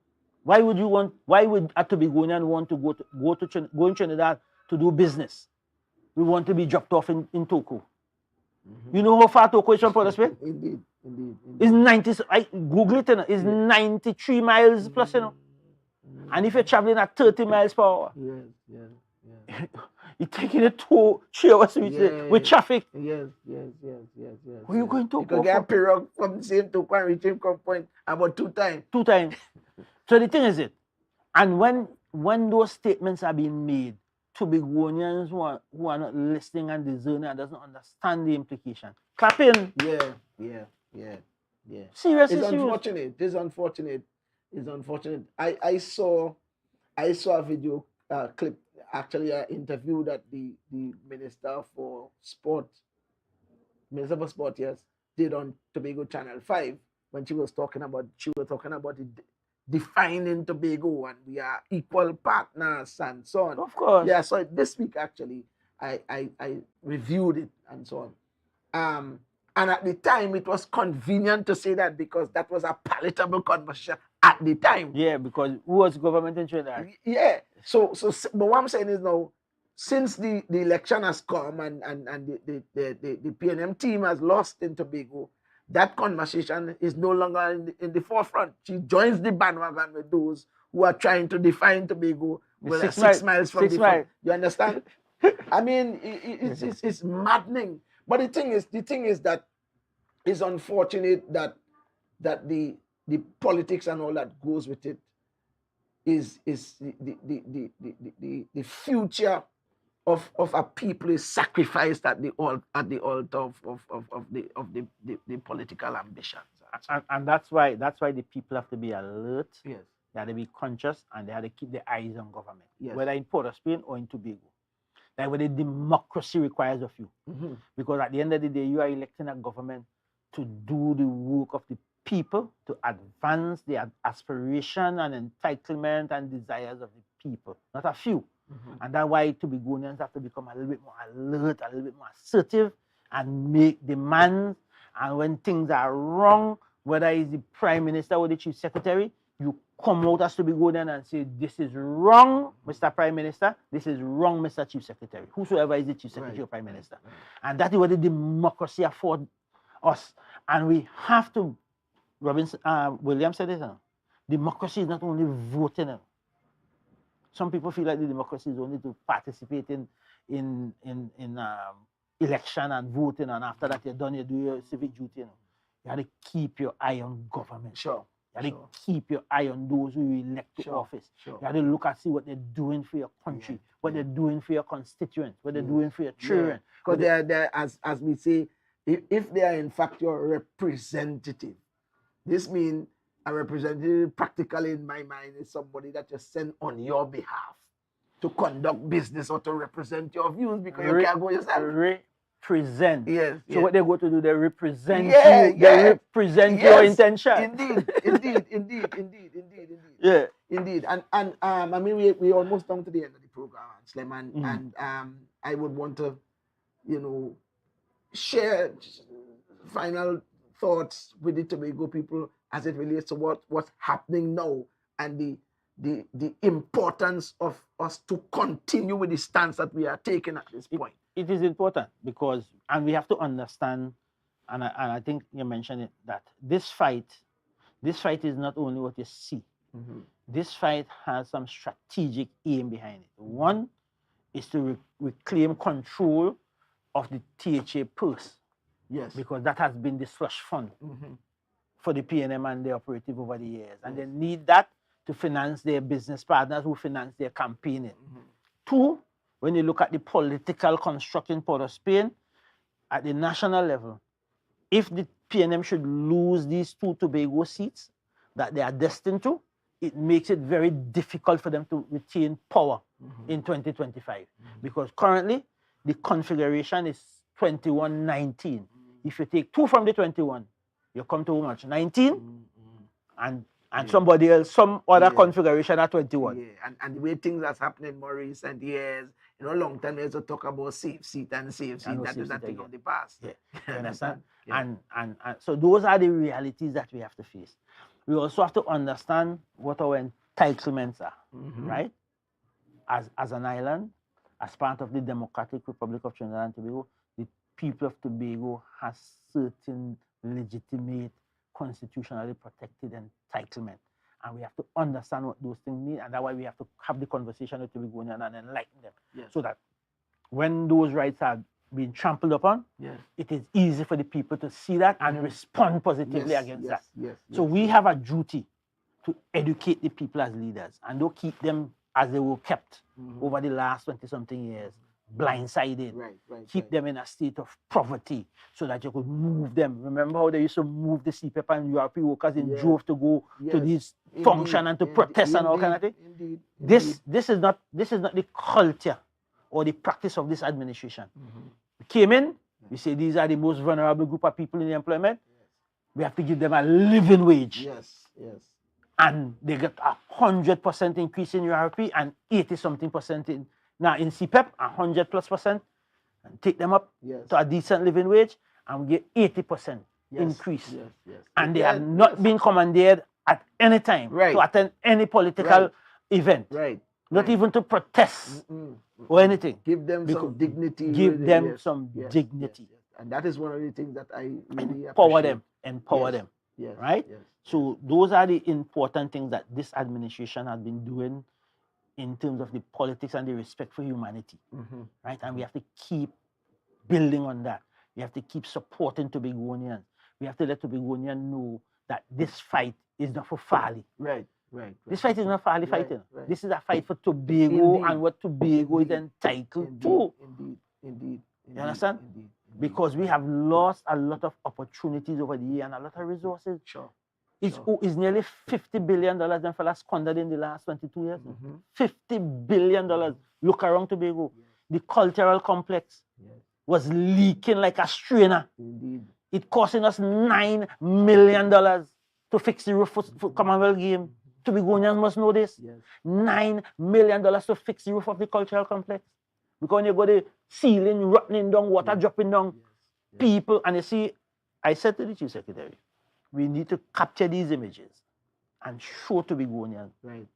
Why would a Tobagonian want to go in Trinidad to do business? We want to be dropped off in Toko. You know how far Toko is from Port of Spain? Indeed. It's 90. I Google it. It's 93 miles plus. And if you're traveling at 30 miles per hour, you're taking it 2-3 hours with traffic. Yes. Where you going to? You can get a pirogue from the same Toko and reach him point about 2 times. 2 times. So the thing is and when those statements are being made, Tobagonians who are not listening and discerning and doesn't understand the implication, clap in. Yeah. Seriously, It's unfortunate. I saw a video clip, actually an interview that the Minister for Sport, did on Tobago Channel 5 when she was talking about it defining Tobago and we are equal partners and so on. Of course. Yeah, so this week actually I reviewed it and so on. And at the time it was convenient to say that because that was a palatable conversation at the time. Yeah, because who was government in Trinidad? Yeah. So but what I'm saying is now, since the election has come and the PNM team has lost in Tobago, that conversation is no longer in the forefront. She joins the bandwagon with those who are trying to define Tobago well, 6 miles from the front. You understand? I mean, it's maddening. But the thing is that it's unfortunate that the politics and all that goes with it is the future of a people is sacrificed at the altar of the political ambitions. And that's why the people have to be alert. Yes. They have to be conscious, and they have to keep their eyes on government, Yes. whether in Port of Spain or in Tobago. Like what the democracy requires of you. Mm-hmm. Because at the end of the day, you are electing a government to do the work of the people, to advance their aspiration and entitlement and desires of the people, not a few. Mm-hmm. And that's why Tobagonians have to become a little bit more alert, a little bit more assertive, and make demands. And when things are wrong, whether it's the Prime Minister or the Chief Secretary, you come out as Tobagonian and say, this is wrong, Mr. Prime Minister, this is wrong, Mr. Chief Secretary, whosoever is the Chief Secretary or Prime Minister. And that is what the democracy affords us. And we have to, William said this, democracy is not only voting. Some people feel like the democracy is only to participate in election and voting, and after that you're done, you do your civic duty. You have to keep your eye on government. Sure. You have to keep your eye on those who you elect to office. Sure. You have to look and see what they're doing for your country, what they're doing for your constituents, what they're doing for your children. Because they're as we say, if they are in fact your representative, this means a representative practically in my mind is somebody that you send on your behalf to conduct business or to represent your views, because you can't go yourself. Represent. Yes. So what they go to do, they represent you. Yeah. They represent your intention. Indeed. Yeah. Indeed. And I mean we almost down to the end of the program, Sleman, and I would want to, share final thoughts with the Tobago people as it relates to what's happening now, and the importance of us to continue with the stance that we are taking at this point. It is important because, and we have to understand, and I think you mentioned it, that this fight is not only what you see. Mm-hmm. This fight has some strategic aim behind it. One is to reclaim control of the THA purse. Yes. Because that has been the slush fund Mm-hmm. for the PNM and the operative over the years. And they need that to finance their business partners who finance their campaigning. Mm-hmm. Two, when you look at the political construct in Port of Spain, at the national level, if the PNM should lose these 2 Tobago seats that they are destined to, it makes it very difficult for them to retain power in 2025. Because currently, the configuration is 21-19. If you take 2 from the 21, you come to how much? 19? And somebody else, some other configuration at 21. Yeah, and the way things are happening in more recent years, long time there's a talk about safe seat. That is a thing of the past. Yeah. You understand? Yeah. And so those are the realities that we have to face. We also have to understand what our entitlements are, right? As an island, as part of the Democratic Republic of Trinidad and Tobago, the people of Tobago has certain legitimate, constitutionally protected entitlement. And we have to understand what those things mean, and that's why we have to have the conversation with Tobagonians and enlighten them. Yes. So that when those rights are being trampled upon, it is easy for the people to see that and respond positively against that. So we have a duty to educate the people as leaders and don't keep them as they were kept over the last 20-something years, blindsided. Keep them in a state of poverty so that you could move them. Remember how they used to move the CPEP and URP workers in droves to go to these functions and to protest and all kind of thing? This is not the culture or the practice of this administration. We came in, we say these are the most vulnerable group of people in the employment. We have to give them a living wage. Yes. And they get 100% increase in URP and 80-something% in CPEP, 100+%, and take them up to a decent living wage, and we get 80% increase. And they are not being commandeered at any time to attend any political event. Not even to protest or anything. Give them some dignity. Give them some dignity. And that is one of the things that I really Empower appreciate. empower Yes. them, Yes. right? Yes. So those are the important things that this administration has been doing in terms of the politics and the respect for humanity, Mhm. right? And we have to keep building on that. We have to keep supporting Tobagonians. We have to let Tobagonians know that this fight is not for Farley. Right. Right. This fight is not Farley Right, fighting. right. This is a fight for Tobago Indeed. and what Tobago is Indeed. entitled to. Indeed. You understand? Indeed. Because we have lost a lot of opportunities over the year and a lot of resources. Sure. It's nearly $50 billion them fellas squandered in the last 22 years. Mhm. $50 billion. Look around Tobago. The cultural complex Yes. was leaking like a strainer. Indeed. It costing us $9 million to fix the roof for Commonwealth Game. Tobagonians must know this. Yes. $9 million to fix the roof of the cultural complex. Because when you go the ceiling rotting down, water dropping down, people, and you see, I said to the Chief Secretary, we need to capture these images and show Tobagonians. Right.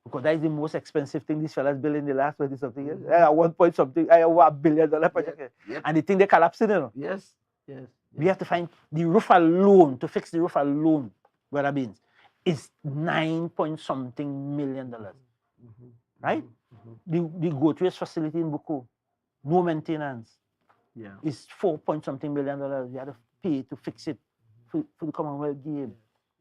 Because that is the most expensive thing these fellas built in the last 20-something years. At 1 point something, I have $1 billion project. Yep. And the thing they collapsing, you know. Yes. Yes. We have to find the roof alone, to fix the roof alone, brother Beans, is 9-point-something million dollars. Right? The Goatways facility in Buko, no maintenance. Yeah. It's 4-point-something million dollars. You have to pay to fix it for the Commonwealth Game.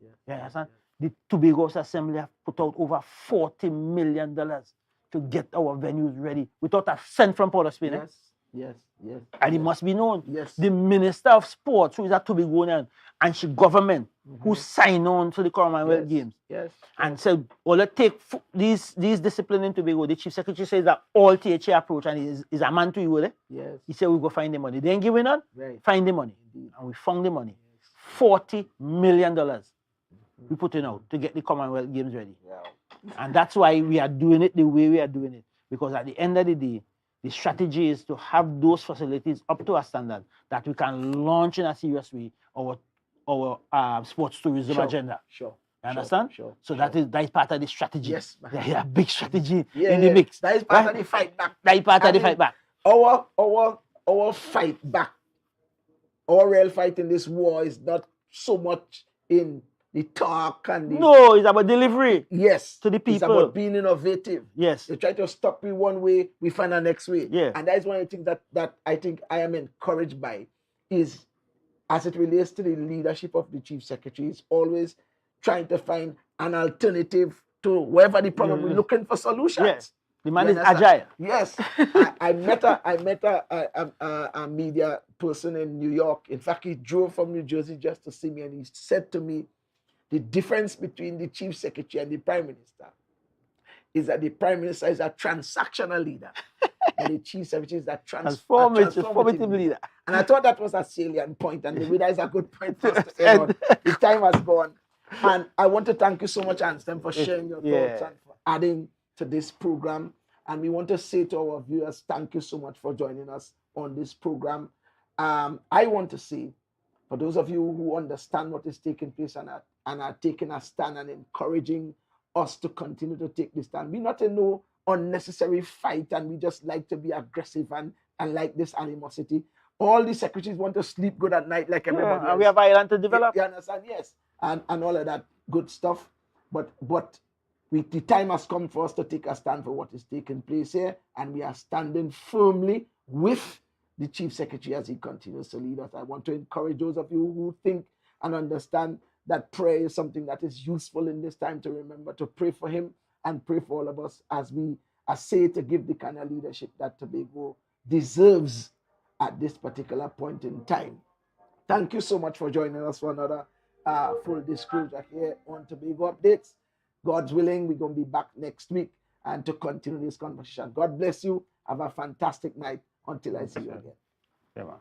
You understand? The Tobago Assembly have put out over $40 million to get our venues ready without a cent from Port of Spain. Yes. Yes. Yes. And it must be known. Yes. The Minister of Sports, who is a Tobagonian, and she government, who signed on to the Commonwealth Games, Yes. and said, well, let's take these discipline in Tobago. The Chief Secretary says that all THA approach, and is a man to you, eh? Yes. He said, we'll go find the money. They ain't giving on, Right. find the money. Indeed. And we found the money. $40 million we put in out to get the Commonwealth Games ready. Wow. And that's why we are doing it the way we are doing it. Because at the end of the day, the strategy is to have those facilities up to a standard that we can launch in a serious way our sports tourism agenda. Sure. You understand? Sure. So that is part of the strategy. Yes. Yeah, big strategy Yeah, in the mix. That is part Right? of the fight back. That is part I of the mean, fight back. Our fight back. Our real fight in this war is not so much in the talk and the No, it's about delivery. yes to the It's people. about being innovative. Yes. They try to stop me one way, we find a next way. Yeah. And that is one of the things that I think I am encouraged by is as it relates to the leadership of the Chief Secretary, is always trying to find an alternative to wherever the problem. We're looking for solutions. Yes. The man You is understand? agile. Yes, I met a media person in New York. In fact, he drove from New Jersey just to see me, and he said to me, the difference between the Chief Secretary and the Prime Minister is that the Prime Minister is a transactional leader, and the Chief Secretary is a Transformative leader. And I thought that was a salient point, and maybe that is a good point for us to end on. The time has gone, and I want to thank you so much, Anstem, for sharing your thoughts and for adding to this program. And we want to say to our viewers, thank you so much for joining us on this program. I want to say, for those of you who understand what is taking place and are taking a stand and encouraging us to continue to take this stand, we're not in no unnecessary fight, and we just like to be aggressive and like this animosity. All the secretaries want to sleep good at night like everybody else. And we have island to develop. You understand? Yes. And all of that good stuff. But the time has come for us to take a stand for what is taking place here, and we are standing firmly with the Chief Secretary as he continues to lead us. I want to encourage those of you who think and understand that prayer is something that is useful in this time, to remember to pray for him and pray for all of us as we essay to give the kind of leadership that Tobago deserves at this particular point in time. Thank you so much for joining us for another full disclosure here on Tobago Updates. God's willing, we're going to be back next week and to continue this conversation. God bless you. Have a fantastic night until I see you again. Yeah, man.